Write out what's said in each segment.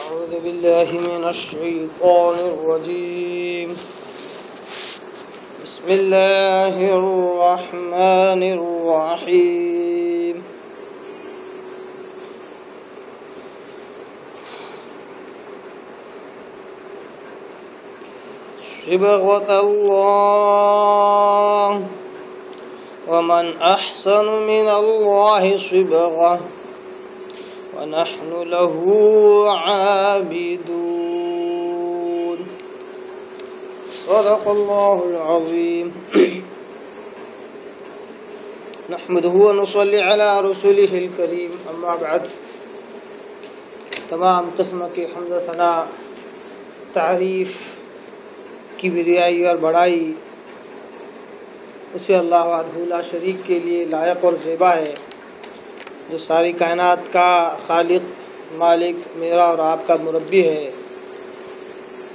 أعوذ بالله من الشيطان الرجيم بسم الله الرحمن الرحيم صبغة الله ومن أحسن من الله صبغة ونحن له عابدون صدق الله العظيم نحمده ونصلي على رسوله الكريم اما بعد تمام قسم کی حمد و ثنا تعریف کبریائی اور بڑائی اسے اللہ وحدہ لا شریک کے لیے لائق اور زیبا ہے، جو ساری کائنات کا خالق، مالک، میرا اور آپ کا مربی ہے۔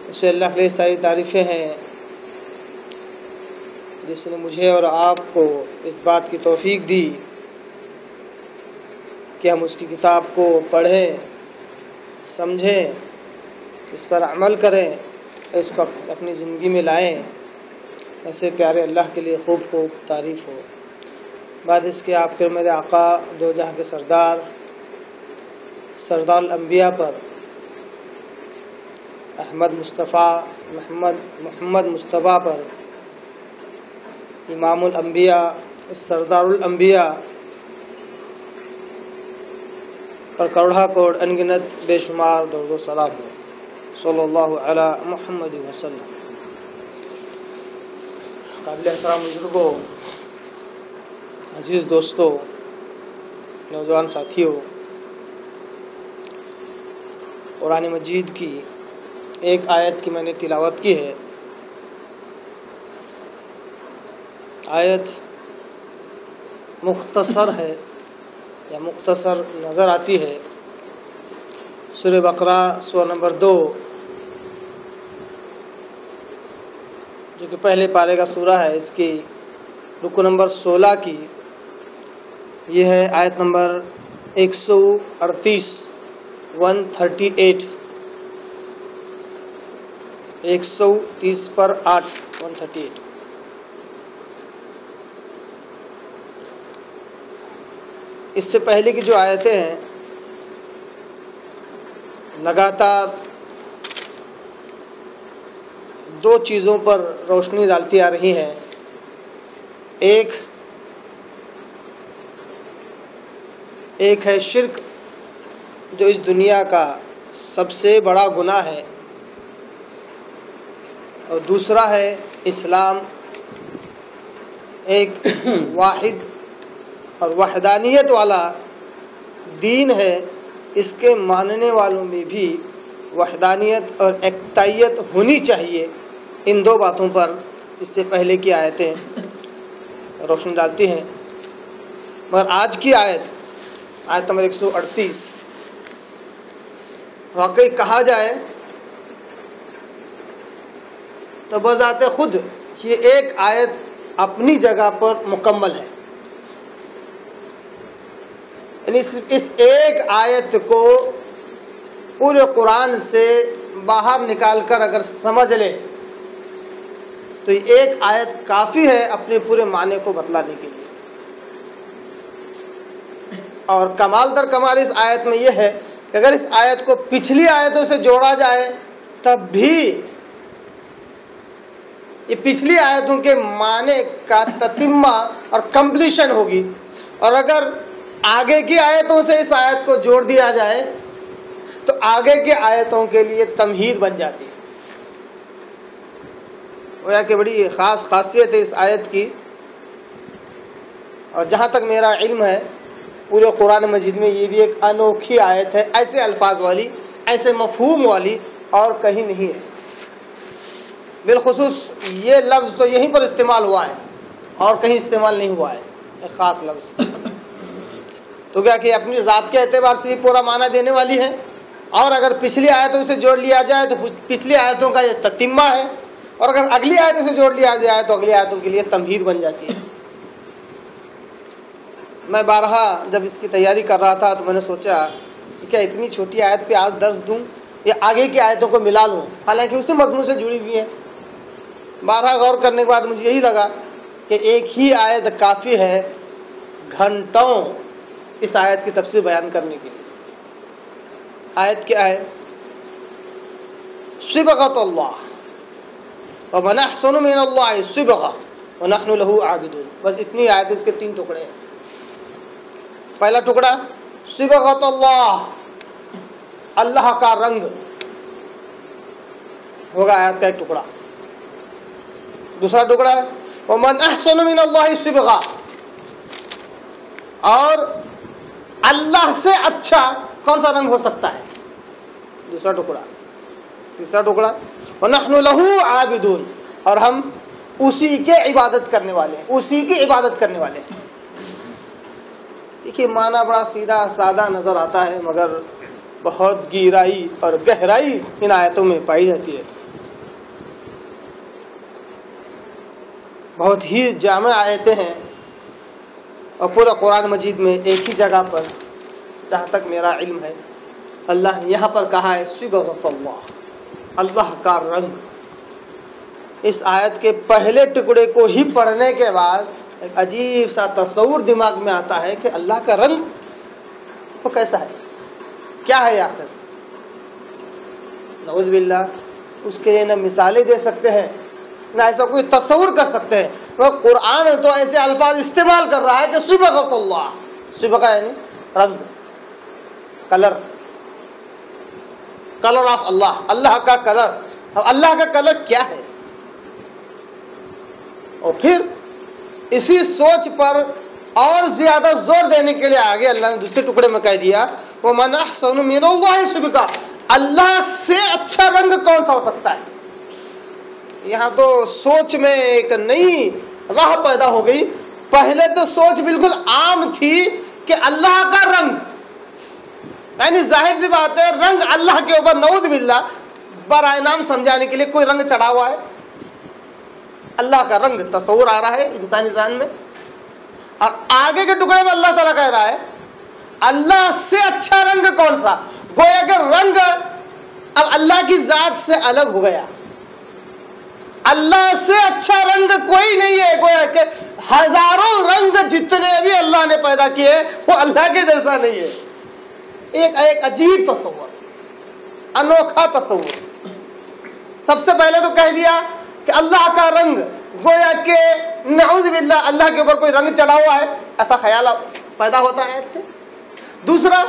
اسے اللہ کے لیے ساری تعریفیں ہیں جس نے مجھے اور آپ کو اس بات کی توفیق دی کہ ہم اس کی کتاب کو پڑھیں، سمجھیں، اس پر عمل کریں، اس کو اپنی زندگی میں لائیں۔ ایسے پیارے اللہ کے لیے خوب خوب تعریف ہو۔ بعد اس کے آپ کے میرے آقا دو جہاں کے سردار الانبیاء پر محمد مصطفیٰ پر امام الانبیاء سردار الانبیاء پر کروڑا کروڑ انگنت بے شمار درود و سلام ہو، صلی اللہ علی محمد وسلم۔ قابل احترام بزرگوں، عزیز دوستوں، نوجوان ساتھیوں، قرآن مجید کی ایک آیت کی میں نے تلاوت کی ہے۔ آیت مختصر ہے یا مختصر نظر آتی ہے۔ سورہ بقرہ سورہ نمبر 2 جو کہ پہلے پارے کا سورہ ہے، اس کی رکو نمبر 16 کی یہ ہے آیت نمبر 138 130 پر 8 138۔ اس سے پہلے کی جو آیتیں ہیں لگاتار دو چیزوں پر روشنی ڈالتی آ رہی ہیں۔ ایک ہے شرک، جو اس دنیا کا سب سے بڑا گناہ ہے، اور دوسرا ہے اسلام، ایک واحد اور وحدانیت والا دین ہے۔ اس کے ماننے والوں میں بھی وحدانیت اور ایکتائیت ہونی چاہیے۔ ان دو باتوں پر اس سے پہلے کی آیتیں روشنی ڈالتی ہیں، مگر آج کی آیت نمبر 138 واقعی کہا جائے تو بذات خود یہ ایک آیت اپنی جگہ پر مکمل ہے۔ یعنی صرف اس ایک آیت کو پورے قرآن سے باہر نکال کر اگر سمجھ لے تو یہ ایک آیت کافی ہے اپنے پورے معنی کو بتلانے کے لیے۔ اور کمال در کمال اس آیت میں یہ ہے کہ اگر اس آیت کو پچھلی آیتوں سے جوڑا جائے تب بھی یہ پچھلی آیتوں کے معنی کا تتمہ اور کمپلیشن ہوگی، اور اگر آگے کی آیتوں سے اس آیت کو جوڑ دیا جائے تو آگے کی آیتوں کے لیے تمہید بن جاتی ہے۔ گویا کہ بڑی خاص خاصیت ہے اس آیت کی، اور جہاں تک میرا علم ہے پورے قرآن مجید میں یہ بھی ایک انوکھی آیت ہے، ایسے الفاظ والی، ایسے مفہوم والی اور کہیں نہیں ہے۔ بالخصوص یہ لفظ تو یہیں پر استعمال ہوا ہے اور کہیں استعمال نہیں ہوا ہے، ایک خاص لفظ۔ تو کیا کہ اپنی ذات کے اعتبار سے یہ پورا معنی دینے والی ہے، اور اگر پچھلی آیتوں سے جوڑ لیا جائے تو پچھلی آیتوں کا یہ تتمہ ہے، اور اگر اگلی آیتوں سے جوڑ لیا جائے تو اگلی آیتوں کے لیے تمہید بن جاتی ہے۔ میں بارہا جب اس کی تیاری کر رہا تھا تو میں نے سوچا کہ کیا اتنی چھوٹی آیت پہ آج درس دوں، یا آگے کی آیتوں کو ملا لوں، حالانکہ اسی مضمون سے جڑی ہوئی ہیں۔ بارہا غور کرنے کے بعد مجھے یہی لگا کہ ایک ہی آیت کافی ہے گھنٹوں اس آیت کی تفسیر بیان کرنے کے لیے۔ آیت کیا ہے؟ صبغۃ اللہ ومن احسن من اللہ صبغۃ ونحن له عابدون۔ بس اتنی آیت، اس کے 3 ٹکڑے ہیں۔ پہلا ٹکڑا صبغۃ اللہ، اللہ کا رنگ ہوگا آیت کا ایک ٹکڑا۔ دوسرا ٹکڑا ومن احسن من اللہ صبغۃ، اور اللہ سے اچھا کون سا رنگ ہو سکتا ہے، دوسرا ٹکڑا۔ تیسرا ٹکڑا وَنَحْنُ لَهُ عَابِدُونَ، اور ہم اسی کے عبادت کرنے والے ہیں، اسی کی عبادت کرنے والے ہیں۔ دیکھیے معنی بڑا سیدھا سادہ نظر آتا ہے، مگر بہت گہرائی اور گہرائی ان آیتوں میں پائی جاتی ہے۔ بہت ہی جامع آیتیں ہیں، اور پورا قرآن مجید میں ایک ہی جگہ پر، جہاں تک میرا علم ہے، اللہ نے یہاں پر کہا ہے صبغۃ اللہ، اللہ کا رنگ۔ اس آیت کے پہلے ٹکڑے کو ہی پڑھنے کے بعد ایک عجیب سا تصور دماغ میں آتا ہے کہ اللہ کا رنگ وہ کیسا ہے، کیا ہے آخر؟ نعوذ باللہ، اس کے لیے نہ مثالیں دے سکتے ہیں، نہ ایسا کوئی تصور کر سکتے ہیں۔ وہ قرآن تو ایسے الفاظ استعمال کر رہا ہے کہ صبغۃ اللہ، صبغہ یعنی رنگ، کلر، کلر آف اللہ، اللہ کا کلر۔ اب اللہ کا کلر کیا ہے؟ اور پھر اسی سوچ پر اور زیادہ زور دینے کے لیے آگے اللہ نے دوسرے ٹکڑے میں کہہ دیا وَمَنْ أَحْسَنُ مِنَ اللَّهِ صِبْغَةً، اللہ سے اچھا رنگ کون سا ہو سکتا ہے؟ یہاں تو سوچ میں ایک نئی راہ پیدا ہو گئی۔ پہلے تو سوچ بالکل عام تھی کہ اللہ کا رنگ، یعنی ظاہر سی بات ہے رنگ اللہ کے اوپر نعوذ باللہ برائے نام سمجھانے کے لیے کوئی رنگ چڑھا ہوا ہے۔ اللہ کا رنگ تصور آ رہا ہے انسانی ذہن میں، اور آگے کے ٹکڑے میں اللہ تعالیٰ کہہ رہا ہے اللہ سے اچھا رنگ کون سا؟ گویا کہ رنگ اب اللہ کی ذات سے الگ ہو گیا۔ اللہ سے اچھا رنگ کوئی نہیں ہے، گویا کہ ہزاروں رنگ جتنے بھی اللہ نے پیدا کیے وہ اللہ کے جیسا نہیں ہے۔ ایک عجیب تصور، انوکھا تصور۔ سب سے پہلے تو کہہ دیا کہ اللہ کا رنگ، گویا کہ نعوذ باللہ اللہ کے اوپر کوئی رنگ چڑھا ہوا ہے، ایسا خیال پیدا ہوتا ہے آیت سے۔ دوسرا،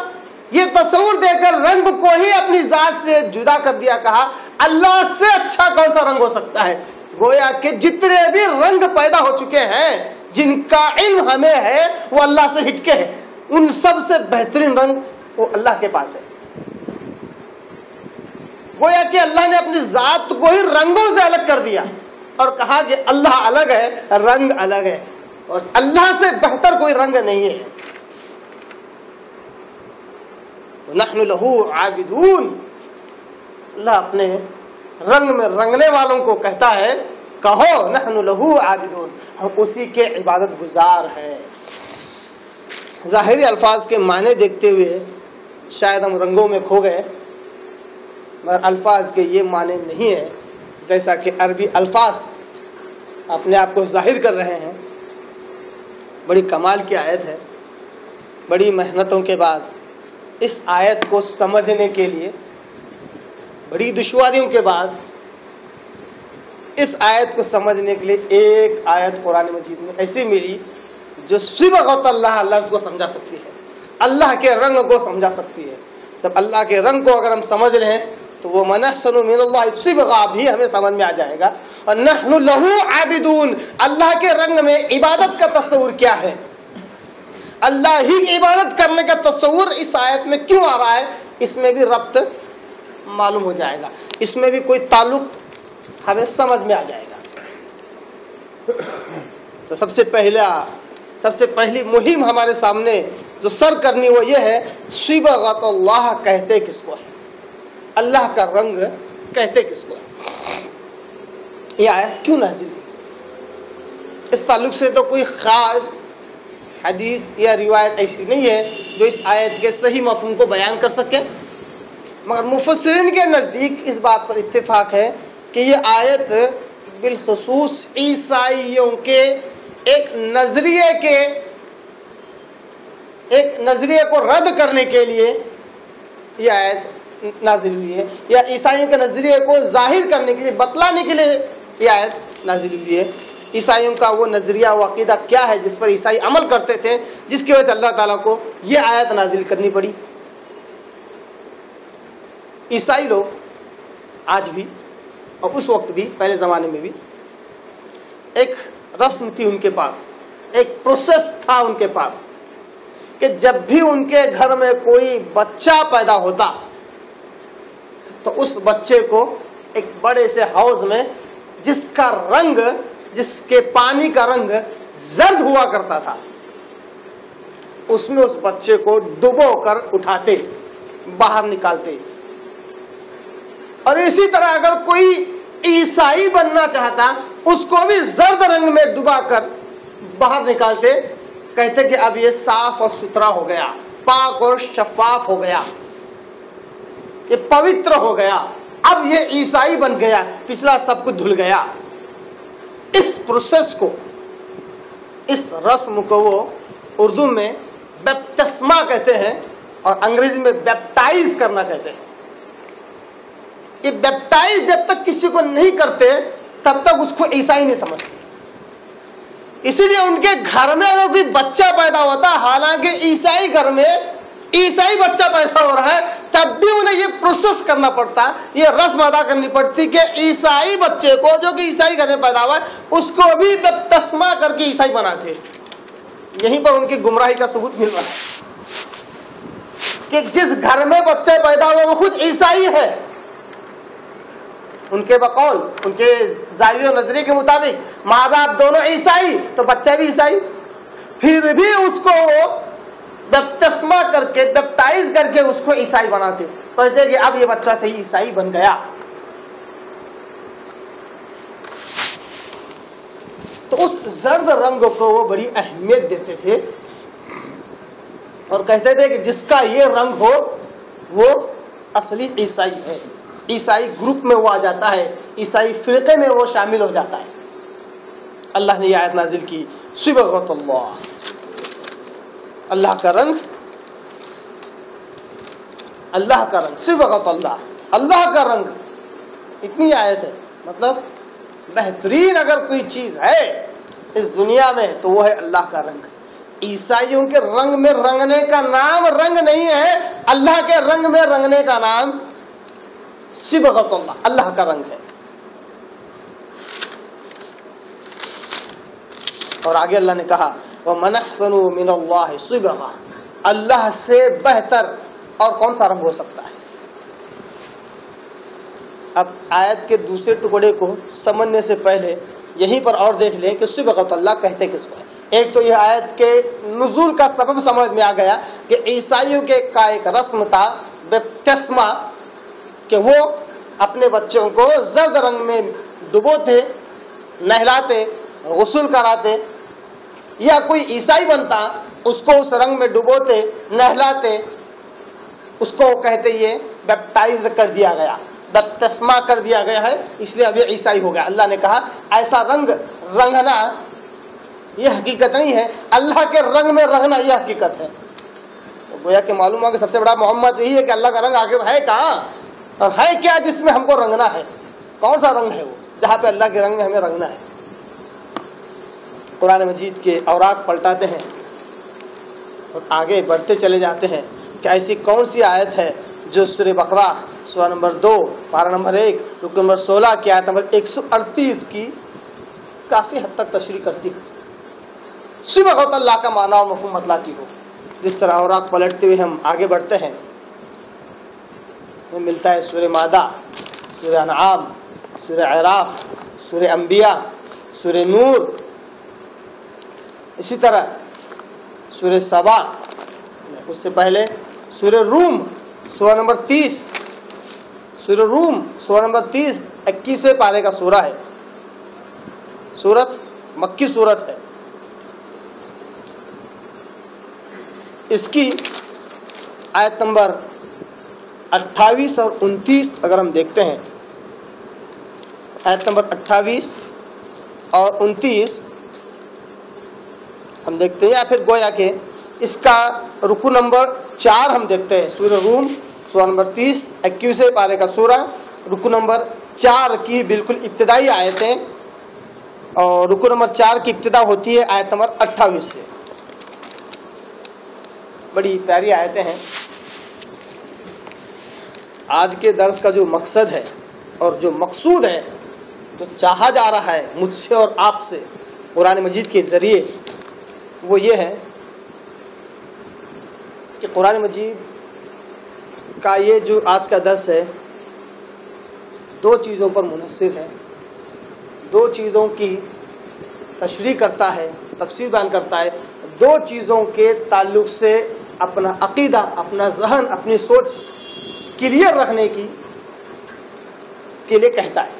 یہ تصور دے کر رنگ کو ہی اپنی ذات سے جدا کر دیا، کہا اللہ سے اچھا کون سا رنگ ہو سکتا ہے؟ گویا کہ جتنے بھی رنگ پیدا ہو چکے ہیں جن کا علم ہمیں ہے وہ اللہ سے ہٹ کے ہے، ان سب سے بہترین رنگ وہ اللہ کے پاس ہے۔ گویا کہ اللہ نے اپنی ذات کو ہی رنگوں سے الگ کر دیا اور کہا کہ اللہ الگ ہے، رنگ الگ ہے، اور اللہ سے بہتر کوئی رنگ نہیں ہے۔ نحن لہو عابدون، اللہ اپنے رنگ میں رنگنے والوں کو کہتا ہے کہو نحن لہو عابدون، ہم اسی کے عبادت گزار ہیں۔ ظاہری الفاظ کے معنی دیکھتے ہوئے شاید ہم رنگوں میں کھو گئے، مگر الفاظ کے یہ معنی نہیں ہے جیسا کہ عربی الفاظ اپنے آپ کو ظاہر کر رہے ہیں۔ بڑی کمال کی آیت ہے۔ بڑی محنتوں کے بعد اس آیت کو سمجھنے کے لیے، بڑی دشواریوں کے بعد اس آیت کو سمجھنے کے لیے ایک آیت قرآن مجید میں ایسی ملی جو صبغۃ اللہ لفظ کو سمجھا سکتی ہے، اللہ کے رنگ کو سمجھا سکتی ہے۔ جب اللہ کے رنگ کو اگر ہم سمجھ لیں تو وہ من احسن من اللہ صبغہ بھی ہمیں سمجھ میں آ جائے گا۔ اور نحن لہو عابدون، اللہ کے رنگ میں عبادت کا تصور کیا ہے، اللہ ہی کی عبادت کرنے کا تصور اس آیت میں کیوں آ رہا ہے، اس میں بھی ربط معلوم ہو جائے گا، اس میں بھی کوئی تعلق ہمیں سمجھ میں آ جائے گا۔ تو سب سے پہلی مہم ہمارے سامنے جو سر کرنی وہ یہ ہے صبغۃ اللہ کہتے کس کو ہے، اللہ کا رنگ کہتے کس کو ہے، یہ آیت کیوں نازل ہوئی؟ اس تعلق سے تو کوئی خاص حدیث یا روایت ایسی نہیں ہے جو اس آیت کے صحیح مفہوم کو بیان کر سکے، مگر مفسرین کے نزدیک اس بات پر اتفاق ہے کہ یہ آیت بالخصوص عیسائیوں کے ایک نظریے کو رد کرنے کے لیے یہ آیت نازل ہوئی ہے، یا عیسائیوں کے نظریے کو ظاہر کرنے کے لیے، بتلانے کے لیے یہ آیت نازل ہوئی ہے۔ عیسائیوں کا وہ نظریہ و عقیدہ کیا ہے جس پر عیسائی عمل کرتے تھے، جس کی وجہ سے اللہ تعالیٰ کو یہ آیت نازل کرنی پڑی۔ عیسائی لوگ آج بھی اور اس وقت بھی، پہلے زمانے میں بھی، ایک رسم تھی ان کے پاس، ایک پروسیس تھا ان کے پاس کہ جب بھی ان کے گھر میں کوئی بچہ پیدا ہوتا تو اس بچے کو ایک بڑے سے حوض میں جس کے پانی کا رنگ زرد ہوا کرتا تھا، اس میں اس بچے کو ڈبو کر اٹھاتے، باہر نکالتے۔ اور اسی طرح اگر کوئی عیسائی بننا چاہتا اس کو بھی زرد رنگ میں ڈبا کر باہر نکالتے، کہتے کہ اب یہ صاف اور ستھرا ہو گیا، پاک اور شفاف ہو گیا، یہ پوتر ہو گیا، اب یہ عیسائی بن گیا، پچھلا سب کچھ دھل گیا۔ اس پروسیس کو، اس رسم کو وہ اردو میں بیپتسما کہتے ہیں اور انگریزی میں بیپٹائز کرنا کہتے ہیں۔ یہ بیپٹائز جب تک کسی کو نہیں کرتے تب تک اس کو عیسائی نہیں سمجھتے۔ اسی لیے ان کے گھر میں اگر کوئی بچہ پیدا ہوتا، حالانکہ عیسائی گھر میں عیسائی بچہ پیدا ہو رہا ہے، تب بھی انہیں یہ پروسیس کرنا پڑتا، یہ رسم ادا کرنی پڑتی کہ عیسائی بچے کو جو کہ عیسائی گھر میں پیدا ہوا ہے اس کو بھی بیپتسما کر کے عیسائی بناتے۔ یہیں پر ان کی گمراہی کا ثبوت مل رہا ہے کہ جس گھر میں بچہ پیدا ہوا وہ خود عیسائی ہے، ان کے بقول، ان کے زاویہ و نظریے کے مطابق ماں باپ دونوں عیسائی تو بچہ بھی عیسائی، پھر بھی اس کو وہ بیپتسما کر کے، بیپٹائز کر کے اس کو عیسائی بناتے، کہتے کہ اب یہ بچہ صحیح عیسائی بن گیا۔ تو اس زرد رنگ کو وہ بڑی اہمیت دیتے تھے اور کہتے تھے کہ جس کا یہ رنگ ہو وہ اصلی عیسائی ہے، عیسائی گروپ میں وہ آ جاتا ہے، عیسائی فرقے میں وہ شامل ہو جاتا ہے۔ اللہ نے یہ آیت نازل کی، صبغۃ اللہ، اللہ کا رنگ، اللہ کا رنگ، صبغۃ اللہ، اللہ کا رنگ۔ اتنی آیت ہے، مطلب بہترین اگر کوئی چیز ہے اس دنیا میں تو وہ ہے اللہ کا رنگ۔ عیسائیوں کے رنگ میں رنگنے کا نام رنگ نہیں ہے، اللہ کے رنگ میں رنگنے کا نام صبغۃ اللہ، اللہ کا رنگ ہے۔ اور آگے اللہ نے کہا وَمَنْ أَحْسَنُ مِنَ اللَّهِ صِبْغَةً، اللہ سے بہتر اور کون سا رنگ ہو سکتا ہے۔ اب آیت کے دوسرے ٹکڑے کو سمجھنے سے پہلے یہیں پر اور دیکھ لیں کہ صبغۃ اللہ کہتے کس کو ہے۔ ایک تو یہ آیت کے نزول کا سبب سمجھ میں آ گیا کہ عیسائیوں کے کا ایک رسم تھا بیپتسما، کہ وہ اپنے بچوں کو زرد رنگ میں ڈبوتے، نہلاتے، غسل کراتے، یا کوئی عیسائی بنتا اس کو اس رنگ میں ڈبوتے، نہلاتے، اس کو کہتے یہ بیپٹائز کر دیا گیا، بیپتسما کر دیا گیا ہے، اس لیے اب یہ عیسائی ہو گیا۔ اللہ نے کہا ایسا رنگ رنگنا یہ حقیقت نہیں ہے، اللہ کے رنگ میں رنگنا یہ حقیقت ہے۔ تو گویا کہ معلوم ہوا کہ سب سے بڑا محمد یہی ہے کہ اللہ کا رنگ آخر ہے کہاں اور ہے کیا جس میں ہم کو رنگنا ہے، کون سا رنگ ہے وہ جہاں پہ اللہ کے رنگ میں ہمیں رنگنا ہے۔ قرآن مجید کے اوراق پلٹاتے ہیں اور آگے بڑھتے چلے جاتے ہیں کہ ایسی کون سی آیت ہے جو سورہ بقرہ سورہ نمبر 2 پارہ نمبر 1 رکو نمبر 16 کی آیت نمبر 138 کی کافی حد تک تشریح کرتی ہے، صبغۃ اللہ کا معنی اور مفہوم مطلقی ہو۔ جس طرح اوراق پلٹتے ہوئے ہم آگے بڑھتے ہیں، یہ ملتا ہے سورہ مائدہ، سورہ انعام، سورہ اعراف، سورہ انبیاء، سورہ نور، اسی طرح سورہ سبا، اس سے پہلے سورہ روم سورہ نمبر 30، سورہ روم سورہ نمبر 30 21ویں پارے کا سورہ ہے، سورت مکی سورت ہے۔ اس کی آیت نمبر 28 اور 29 اگر ہم دیکھتے ہیں، آیت نمبر 28 اور 29 ہم دیکھتے ہیں، یا پھر گویا کہ اس کا رکو نمبر 4 ہم دیکھتے ہیں، سورہ روم سورہ نمبر 30 21 پارے کا سورہ، رکو نمبر 4 کی بالکل ابتدائی آیتیں، اور رکو نمبر 4 کی ابتدا ہوتی ہے آیت نمبر 28 سے. بڑی پیاری آیتیں ہیں. آج کے درس کا جو مقصد ہے اور جو مقصود ہے، جو چاہا جا رہا ہے مجھ سے اور آپ سے قرآن مجید کے ذریعے، وہ یہ ہے کہ قرآن مجید کا یہ جو آج کا درس ہے 2 چیزوں پر منحصر ہے، 2 چیزوں کی تشریح کرتا ہے، تفسیر بیان کرتا ہے، 2 چیزوں کے تعلق سے اپنا عقیدہ، اپنا ذہن، اپنی سوچ کلیئر رکھنے کے لیے کہتا ہے.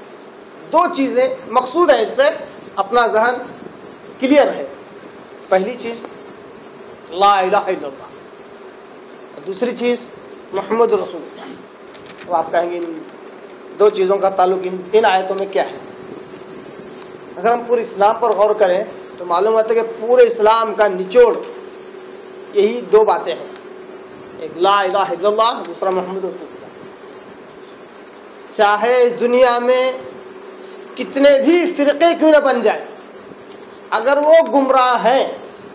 2 چیزیں مقصود ہے اس سے اپنا ذہن کلیئر ہے. پہلی چیز لا الہ الا اللہ، اور دوسری چیز محمد رسول اللہ. تو آپ کہیں گے ان 2 چیزوں کا تعلق ان آیتوں میں کیا ہے؟ اگر ہم پورے اسلام پر غور کریں تو معلوم ہوتا ہے کہ پورے اسلام کا نچوڑ یہی 2 باتیں ہیں، ایک لا الہ الا اللہ، دوسرا محمد رسول اللہ. چاہے اس دنیا میں کتنے بھی فرقے کیوں نہ بن جائیں، اگر وہ گمراہ ہیں،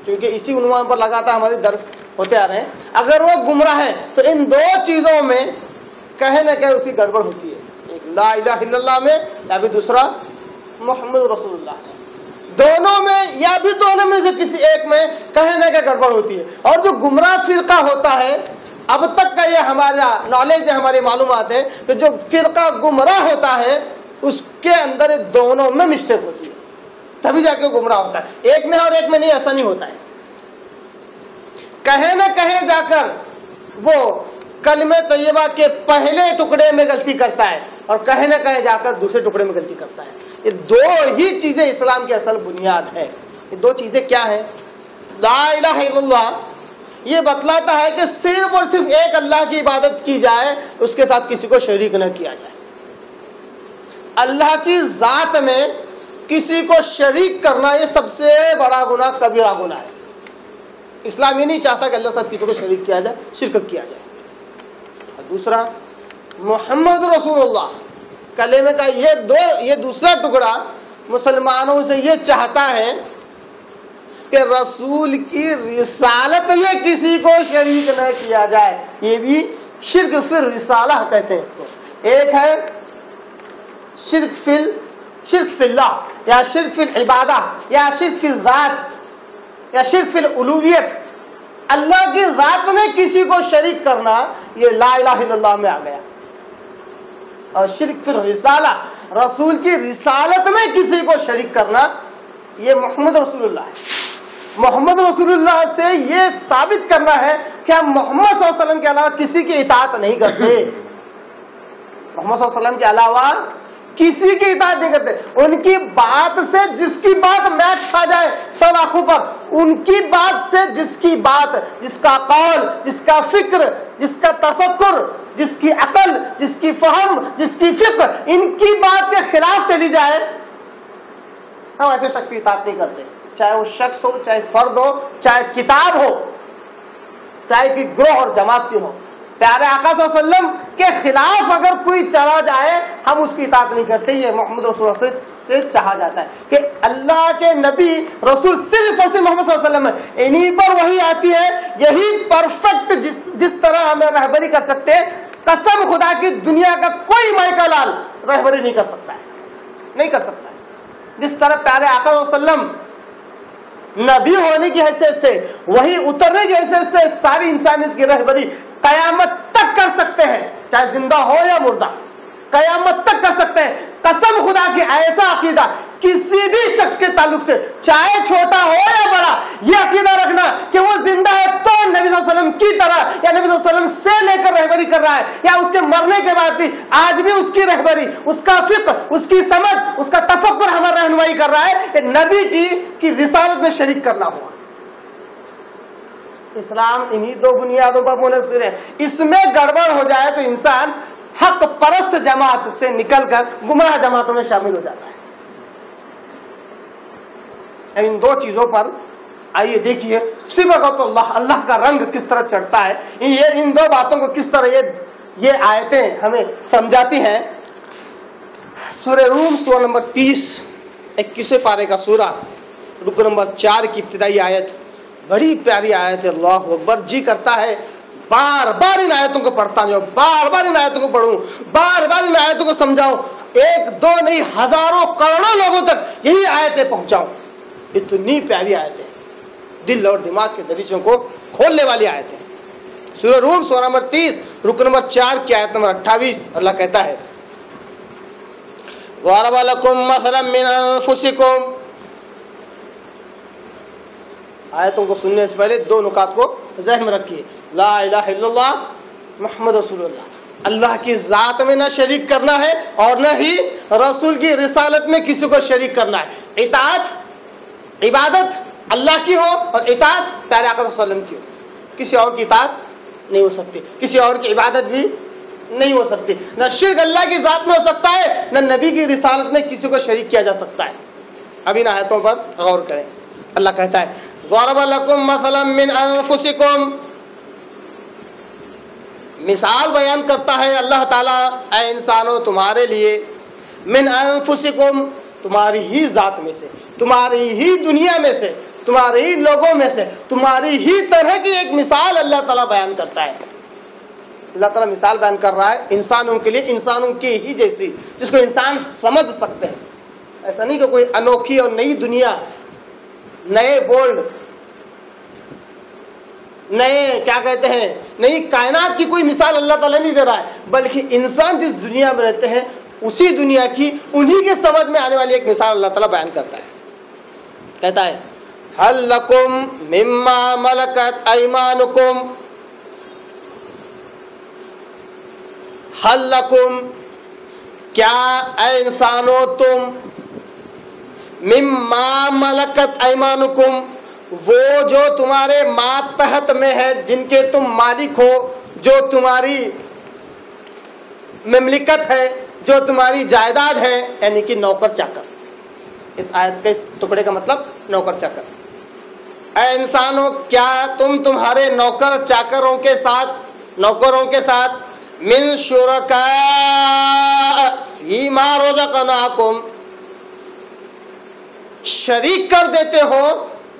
کیونکہ اسی عنوان پر لگاتا ہمارے درس ہوتے آ رہے ہیں، اگر وہ گمراہ ہیں تو ان 2 چیزوں میں کہیں نہ کہیں اس کی گڑبڑ ہوتی ہے، ایک لا الہ الا اللہ میں یا بھی دوسرا محمد رسول اللہ ہے. دونوں میں یا بھی دونوں میں سے کسی ایک میں کہیں نہ کہیں گڑبڑ ہوتی ہے. اور جو گمراہ فرقہ ہوتا ہے، اب تک کا یہ ہمارا نالج ہے، ہماری معلومات ہے کہ جو فرقہ گمراہ ہوتا ہے اس کے اندر دونوں میں مسٹیک ہوتی ہے، تبھی جا کے گمراہ ہوتا ہے. ایک میں اور ایک میں نہیں، ایسا نہیں ہوتا ہے. کہیں نہ کہیں جا کر وہ کلمہ طیبہ کے پہلے ٹکڑے میں غلطی کرتا ہے اور کہیں نہ کہیں جا کر دوسرے ٹکڑے میں غلطی کرتا ہے. یہ 2 ہی چیزیں اسلام کی اصل بنیاد ہے. یہ 2 چیزیں کیا ہیں؟ لا الہ الا اللہ یہ بتلاتا ہے کہ صرف اور صرف ایک اللہ کی عبادت کی جائے، اس کے ساتھ کسی کو شریک نہ کیا جائے. اللہ کی ذات میں کسی کو شریک کرنا یہ سب سے بڑا گناہ، کبیرہ گناہ ہے. اسلام یہ نہیں چاہتا کہ اللہ کے ساتھ کسی کو شریک کیا جائے، شرکت کیا جائے. اور دوسرا محمد رسول اللہ کلمے کا یہ دوسرا ٹکڑا مسلمانوں سے یہ چاہتا ہے کہ رسول کی رسالت میں کسی کو شریک نہ کیا جائے. یہ بھی شرک فی الرسالہ کہتے ہیں اس کو. ایک ہے شرک فی اللہ، یا شرک فی العبادہ، یا شرک فی الذات، یا شرک فی الالوہیت. اللہ کی ذات میں کسی کو شریک کرنا یہ لا الہ الا اللہ میں آ گیا. اور شرک فی الرسالہ، رسول کی رسالت میں کسی کو شریک کرنا یہ محمد رسول اللہ ہے. محمد رسول اللہ سے یہ ثابت کرنا ہے کہ ہم محمد صلی اللہ علیہ وسلم کے علاوہ کسی کی اطاعت نہیں کرتے. محمد صلی اللہ علیہ وسلم کے علاوہ کسی کی اطاعت نہیں کرتے. ان کی بات سے جس کی بات میچ کھا جائے سب آنکھوں پر، ان کی بات سے جس کی بات، جس کا قول، جس کا فکر، جس کا تفکر، جس کی عقل، جس کی فہم، جس کی فکر، ان کی بات کے خلاف چلی جائے، ہم ایسے شخص کی اطاعت نہیں کرتے. چاہے وہ شخص ہو، چاہے فرد ہو، چاہے کتاب ہو، چاہے کہ گروہ اور جماعت کی ہو. پیارے آقا صلی اللہ علیہ وسلم کے خلاف اگر کوئی چلا جائے ہم اس کی اطاعت نہیں کرتے. یہ محمد رسول اللہ سے چاہا جاتا ہے کہ اللہ کے نبی رسول صرف اور صرف محمد صلی اللہ علیہ وسلم ہے، انہی پر وحی آتی ہے. یہی پرفیکٹ جس طرح ہمیں رہبری کر سکتے ہیں، قسم خدا کی دنیا کا کوئی مائکا لال رہبری نہیں کر سکتا ہے، نہیں کر سکتا ہے. جس طرح پیارے آقا صلی اللہ علیہ وسلم نبی ہونے کی حیثیت سے، وہی اترنے کی حیثیت سے ساری انسانیت کی رہبری قیامت تک کر سکتے ہیں، چاہے زندہ ہو یا مردہ، قیامت تک کر سکتے ہیں. قسم خدا کی ایسا عقیدہ کسی بھی شخص کے تعلق سے، چاہے چھوٹا ہو یا بڑا، یہ عقیدہ رکھنا کہ وہ زندہ ہے تو نبی صلی اللہ علیہ وسلم کی طرح یا نبی صلی اللہ علیہ وسلم سے لے کر رہبری کر رہا ہے، یا اس کے مرنے کے بعد بھی آج بھی اس کی رہبری، اس کا فقہ، اس کی سمجھ، اس کا تفکر ہمارا رہنمائی کر رہا ہے کہ نبی کی رسالت میں شریک کرنا ہوا. اسلام انہی دو بنیادوں پر منحصر ہے. اس میں گڑبڑ ہو جائے تو انسان حق پرست جماعت سے نکل کر گمراہ جماعتوں میں شامل ہو جاتا ہے. ان دو چیزوں پر آئیے دیکھیے صبغۃ اللہ، اللہ کا رنگ کس طرح چڑھتا ہے. یہ ان دو باتوں کو کس طرح یہ آیتیں ہمیں سمجھاتی ہیں. سورہ روم سورہ نمبر 30 21 پارے کا سورہ رکو نمبر 4 کی ابتدائی آیت، بڑی پیاری آیت ہے. اللہ اکبر، جی کرتا ہے بار بار ان آیتوں کو پڑھتا جاؤں، بار بار ان آیتوں کو پڑھوں، بار بار ان آیتوں کو سمجھاؤں، ایک دو نہیں ہزاروں کروڑوں لوگوں تک یہی آیتیں پہنچاؤں. اتنی پیاری آیتیں، دل اور دماغ کے دریچوں کو کھولنے والی آیتیں. سورہ روم سورہ نمبر 30 رکو نمبر 4 کی آیت نمبر 28 اللہ کہتا ہے وَضَرَبَ لَكُم مَّثَلًا مِّنْ أَنفُسِكُمْ. آیتوں کو سننے سے پہلے دو نکات کو ذہن میں رکھیے. لا الہ الا اللہ محمد رسول اللہ. اللہ کی ذات میں نہ شریک کرنا ہے اور نہ ہی رسول کی رسالت میں کسی کو شریک کرنا ہے. اطاعت عبادت اللہ کی ہو اور اطاعت پیارے آقا صلی اللہ علیہ وسلم کی ہو. کسی اور کی اطاعت نہیں ہو سکتی، کسی اور کی عبادت بھی نہیں ہو سکتی. نہ شرک اللہ کی ذات میں ہو سکتا ہے، نہ نبی کی رسالت میں کسی کو شریک کیا جا سکتا ہے. اب ان آیتوں پر غور کریں. اللہ کہتا ہے ضرب لکم مثلا من انفسکم. مثال بیان کرتا ہے اللہ تعالیٰ، اے انسانوں تمہارے لیے، من انفسکم تمہاری ہی ذات میں سے، تمہاری ہی دنیا میں سے، تمہارے ہی لوگوں میں سے، تمہاری ہی طرح کی ایک مثال اللہ تعالیٰ بیان کرتا ہے. اللہ تعالیٰ مثال بیان کر رہا ہے انسانوں کے لیے، انسانوں کی ہی جیسی، جس کو انسان سمجھ سکتے ہیں. ایسا نہیں کہ کوئی انوکھی اور نئی دنیا، نئے ورلڈ، نئے کیا کہتے ہیں، نئی کائنات کی کوئی مثال اللہ تعالیٰ نہیں دے رہا ہے، بلکہ انسان جس دنیا میں رہتے ہیں اسی دنیا کی، انہی کے سمجھ میں آنے والی ایک مثال اللہ تعالیٰ بیان کرتا ہے. کہتا ہے هل لکم مما ملکت ایمانکم. هل لکم کیا اے انسانو تم، مما ملکت ایمانکم وہ جو تمہارے ماتحت میں ہے، جن کے تم مالک ہو، جو تمہاری مملکت ہے، جو تمہاری جائیداد ہے، یعنی کہ نوکر چاکر. اس آیت کے اس ٹکڑے کا مطلب نوکر چاکر. اے انسانوں کیا تم تمہارے نوکر چاکروں کے ساتھ من شرکاء فیما رزقناکم شریک کر دیتے ہو،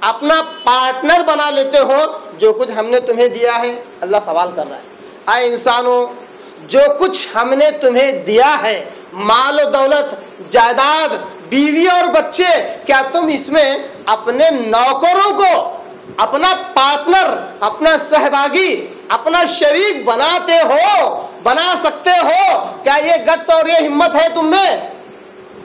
اپنا پارٹنر بنا لیتے ہو جو کچھ ہم نے تمہیں دیا ہے. اللہ سوال کر رہا ہے اے انسانوں جو کچھ ہم نے تمہیں دیا ہے، مال و دولت، جائیداد، بیوی اور بچے، کیا تم اس میں اپنے نوکروں کو اپنا پارٹنر، اپنا سہباگی، اپنا شریک بنا سکتے ہو؟ کیا یہ گٹس اور یہ ہمت ہے تم میں؟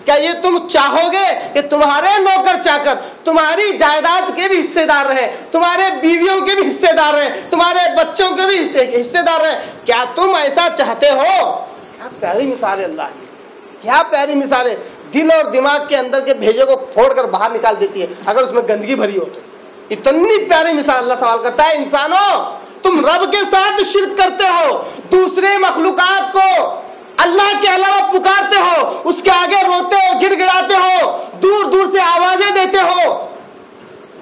کیا یہ تم چاہو گے کہ تمہارے نوکر چاکر تمہاری جائیداد کے بھی حصے دار رہے، تمہارے بیویوں کے بھی حصے دار رہے، تمہارے بچوں کے بھی حصے دار رہے؟ کیا تم ایسا چاہتے ہو؟ کیا پیاری مثال ہے اللہ کی، کیا پیاری مثال ہے. دل اور دماغ کے اندر کے بھیجے کو پھوڑ کر باہر نکال دیتی ہے اگر اس میں گندگی بھری ہو تو. اتنی پیاری مثال. اللہ سوال کرتا ہے انسانوں تم رب کے ساتھ شرک کرتے ہو، دوسرے مخلوقات کو اللہ کے علاوہ پکارتے ہو، اس کے آگے روتے ہو، گڑ گڑاتے ہو، دور دور سے آوازیں دیتے ہو.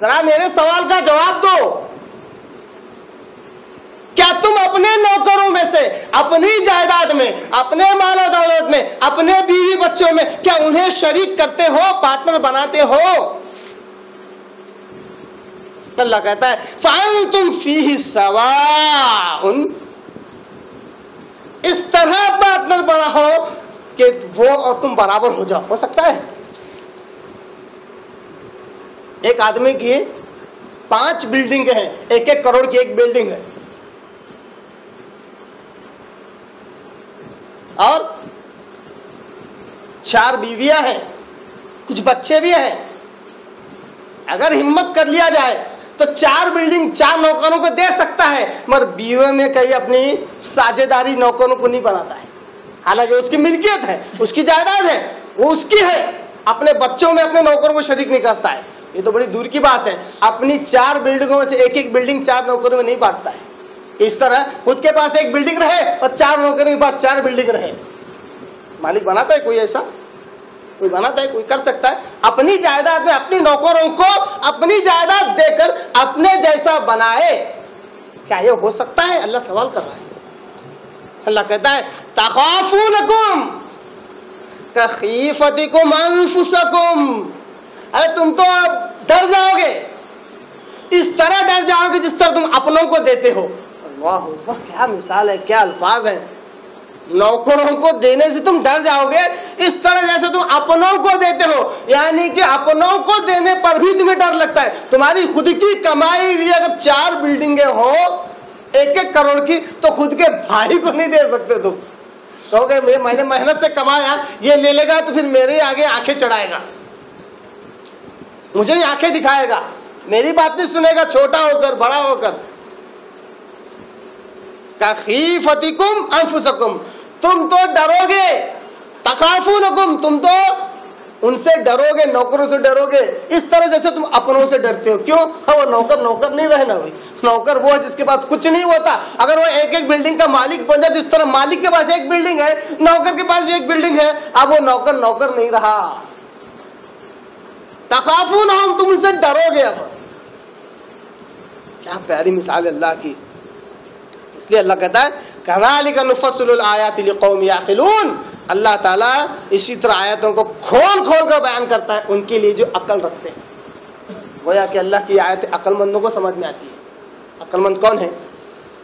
ذرا میرے سوال کا جواب دو. کیا تم اپنے نوکروں میں سے، اپنی جائیداد میں، اپنے مال و دولت میں، اپنے بیوی بچوں میں، کیا انہیں شریک کرتے ہو، پارٹنر بناتے ہو؟ اللہ کہتا ہے فَأَنْتُمْ فِيهِ سَوَاءٌ. اس طرح پارٹنر بنا ہو کہ وہ اور تم برابر ہو جاؤ. ہو سکتا ہے ایک آدمی کی 5 بلڈنگ ہیں، 1-1 کروڑ کی ایک بلڈنگ ہے، اور 4 بیویاں ہیں، کچھ بچے بھی ہیں. اگر ہمت کر لیا جائے تو 4 بلڈنگ 4 نوکروں کو دے سکتا ہے، مگر بیوی میں کہیں اپنی ساجھیداری نوکروں کو نہیں بناتا ہے. حالانکہ اس کی ملکیت ہے، اس کی جائیداد ہے، وہ اس کی ہے. اپنے بچوں میں اپنے نوکروں کو شریک نہیں کرتا ہے. یہ تو بڑی دور کی بات ہے. اپنی 4 بلڈنگوں میں سے ایک بلڈنگ 4 نوکروں میں نہیں بانٹتا ہے. اس طرح خود کے پاس ایک بلڈنگ رہے اور 4 نوکروں کے پاس 4 بلڈنگ رہے. مالک بناتا ہے کوئی ایسا؟ کوئی بناتا ہے؟ کوئی کر سکتا ہے؟ اپنی جائیداد میں اپنی نوکروں کو اپنی جائیداد دے کر اپنے جیسا بنائے. کیا یہ ہو سکتا ہے؟ اللہ سوال کر رہا ہے. اللہ کہتا ہے تخافونکم کخیفتکم انفسکم. ارے تم تو ڈر جاؤ گے، اس طرح ڈر جاؤ گے جس طرح تم اپنوں کو دیتے ہو. اللہ اکبر، کیا مثال ہے، کیا الفاظ ہیں. نوکروں کو دینے سے تم ڈر جاؤ گے اس طرح جیسے تم اپنوں کو دیتے ہو. یعنی کہ اپنوں کو دینے پر بھی تمہیں ڈر لگتا ہے. تمہاری خود کی کمائی ہوئی اگر 4 بلڈنگیں ہو 1-1 کروڑ کی تو خود کے بھائی کو نہیں دے سکتے. تم کہو گے میں نے محنت سے کمایا، یہ لے لے گا تو پھر میرے آگے آنکھیں چڑھائے گا، مجھے ہی آنکھیں دکھائے گا، میری بات نہیں سنے گا، چھوٹا ہو کر بڑا ہو کر. کخیفتکم انفسکم، تم تو ڈرو گے. تخافونکم، تم تو ان سے ڈرو گے، نوکروں سے ڈرو گے اس طرح جیسے تم اپنوں سے ڈرتے ہو. کیوں؟ وہ نوکر نہیں رہنا بھائی. نوکر وہ ہے جس کے پاس کچھ نہیں ہوتا. اگر وہ ایک بلڈنگ کا مالک بن جائے، جس طرح مالک کے پاس 1 بلڈنگ ہے، نوکر کے پاس بھی 1 بلڈنگ ہے، اب وہ نوکر نہیں رہا. تخافونہم، تم ان سے ڈرو گے. اب کیا پیاری مثال ہے اللہ کی. اس لیے اللہ کہتا ہے کذالک نفصل الآیات لقوم یعقلون. اللہ تعالیٰ اسی طرح آیتوں کو کھول کر بیان کرتا ہے ان کے لیے جو عقل رکھتے ہیں. گویا کہ اللہ کی آیتیں عقل مندوں کو سمجھ میں آتی ہے. عقل مند کون ہے؟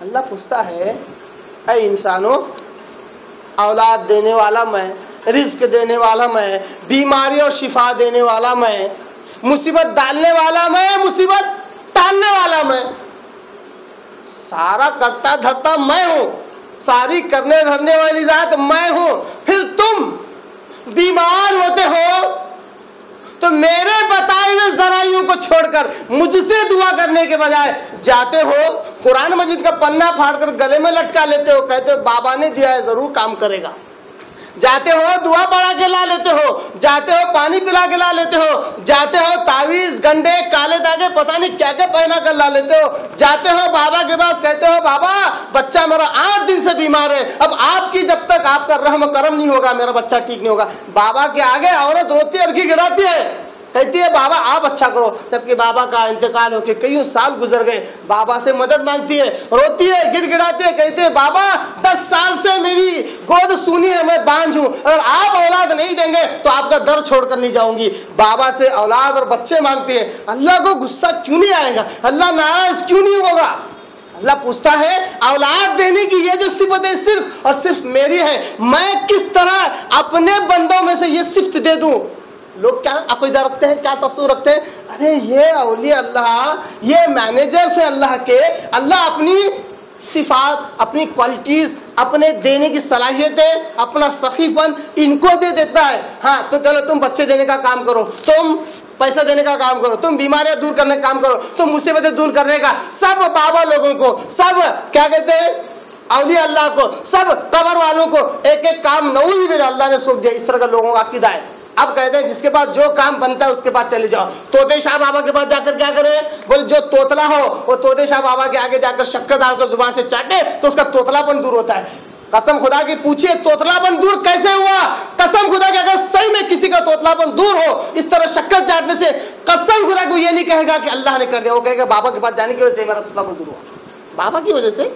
اللہ پوچھتا ہے اے انسانوں، اولاد دینے والا میں، رزق دینے والا میں، بیماری اور شفا دینے والا میں، مصیبت ڈالنے والا میں، مصیبت ٹالنے والا میں، سارا کرتا دھرتا میں ہوں، ساری کرنے دھرنے والی ذات میں ہوں. پھر تم بیمار ہوتے ہو تو میرے بتائے ہوئے ذرائعوں کو چھوڑ کر مجھ سے دعا کرنے کے بجائے جاتے ہو قرآن مجید کا پنہ پھاڑ کر گلے میں لٹکا لیتے ہو، کہتے ہو بابا نے دیا ہے ضرور کام کرے گا. جاتے ہو دعا پڑھا کے لا لیتے ہو، جاتے ہو پانی پلا کے لا لیتے ہو، جاتے ہو تعویذ گنڈے کالے داغے پتہ نہیں کیا کیا پہنا کر لا لیتے ہو. جاتے ہو بابا کے پاس، کہتے ہو بابا بچہ میرا 8 دن سے بیمار ہے، اب آپ کی جب تک آپ کا رحم و کرم نہیں ہوگا میرا بچہ ٹھیک نہیں ہوگا. بابا کے آگے عورت روتی ہے، اڑکی گڑاتی ہے، کہتی ہے بابا آپ اچھا کرو. جبکہ بابا کا انتقال ہو کے کئی سال گزر گئے، بابا سے مدد مانگتی ہے، روتی ہے، گڑ گڑاتی ہے، کہتے ہیں بابا 10 سال سے میری گود سونی ہے، میں بانجھ ہوں، اگر آپ اولاد نہیں دیں گے تو آپ کا در چھوڑ کر نہیں جاؤں گی. بابا سے اولاد اور بچے مانگتے ہیں. اللہ کو غصہ کیوں نہیں آئے گا؟ اللہ ناراض کیوں نہیں ہوگا؟ اللہ پوچھتا ہے اولاد دینے کی یہ جو صفت ہے صرف اور صرف میری ہے، میں کس طرح اپنے بندوں میں سے یہ صفت دے دوں. لوگ کیا عقیدہ رکھتے ہیں، کیا تصور رکھتے ہیں؟ ارے یہ اولیاء اللہ، یہ مینیجر سے اللہ کے، اللہ اپنی صفات، اپنی کوالٹیز، اپنے دینے کی صلاحیتیں، اپنا سخی پن ان کو دے دیتا ہے. ہاں تو چلو تم بچے دینے کا کام کرو، تم پیسہ دینے کا کام کرو، تم بیماریاں دور کرنے کا کام کرو، تم مصیبتیں دور کرنے کا، سب بابا لوگوں کو، سب کیا کہتے ہیں اولیاء اللہ کو، سب قبر والوں کو ایک ایک کام نعوذ باللہ اللہ نے سونپ دیا. اس طرح کا لوگوں کا عقیدہ ہے. اب کہتے ہیں جس کے پاس جو کام بنتا ہے اس کے پاس چلے جاؤ. طوطے شاہ بابا کے پاس جا کر کیا کرے؟ بولے جو توتلا ہو وہ طوطے شاہ بابا کے آگے جا کر شکر ڈال کر زبان سے چاٹے تو اس کا توتلا پن دور ہوتا ہے. قسم خدا کی پوچھیے توتلا پن دور کیسے ہوا؟ قسم خدا کی اگر صحیح میں کسی کا توتلا پن دور ہو اس طرح شکر چاٹنے سے، قسم خدا کو یہ نہیں کہے گا کہ اللہ نے کر دیا، وہ کہے گا بابا کے پاس جانے کی وجہ سے میرا توتلا پن دور ہوا، بابا کی وجہ سے.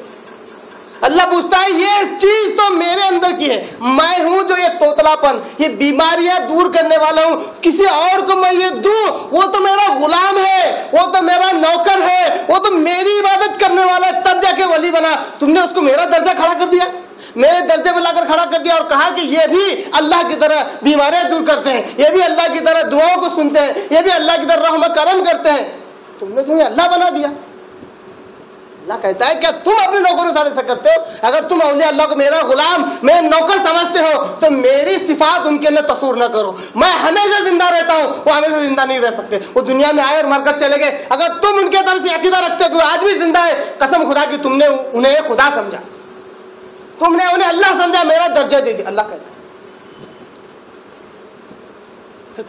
اللہ پوچھتا ہے یہ چیز تو میرے اندر کی ہے، میں ہوں جو یہ توتلا پن، یہ بیماریاں دور کرنے والا ہوں. کسی اور کو میں یہ دوں وہ تو میرا غلام ہے، وہ تو میرا نوکر ہے، وہ تو میری عبادت کرنے والا ہے، تب جا کے ولی بنا. تم نے اس کو میرا درجہ کھڑا کر دیا، میرے درجے میں لا کر کھڑا کر دیا اور کہا کہ یہ بھی اللہ کی طرح بیماریاں دور کرتے ہیں، یہ بھی اللہ کی طرح دعاؤں کو سنتے ہیں، یہ بھی اللہ کی طرح رحم و کرم کرتے ہیں. تم نے تمہیں اللہ بنا دیا. اللہ کہتا ہے کیا تم اپنے نوکروں سے ایسا کرتے ہو؟ اگر تم اولیاء اللہ کو میرا غلام، میرا نوکر سمجھتے ہو تو میری صفات ان کے اندر تصور نہ کرو. میں ہمیشہ زندہ رہتا ہوں، وہ ہمیشہ زندہ نہیں رہ سکتے، وہ دنیا میں آئے اور مر کر چلے گئے. اگر تم ان کے طرف سے عقیدہ رکھتے ہو کہ وہ آج بھی زندہ ہے، قسم خدا کی تم نے انہیں خدا سمجھا، تم نے انہیں اللہ سمجھا، میرا درجہ دے دیا. اللہ کہتا ہے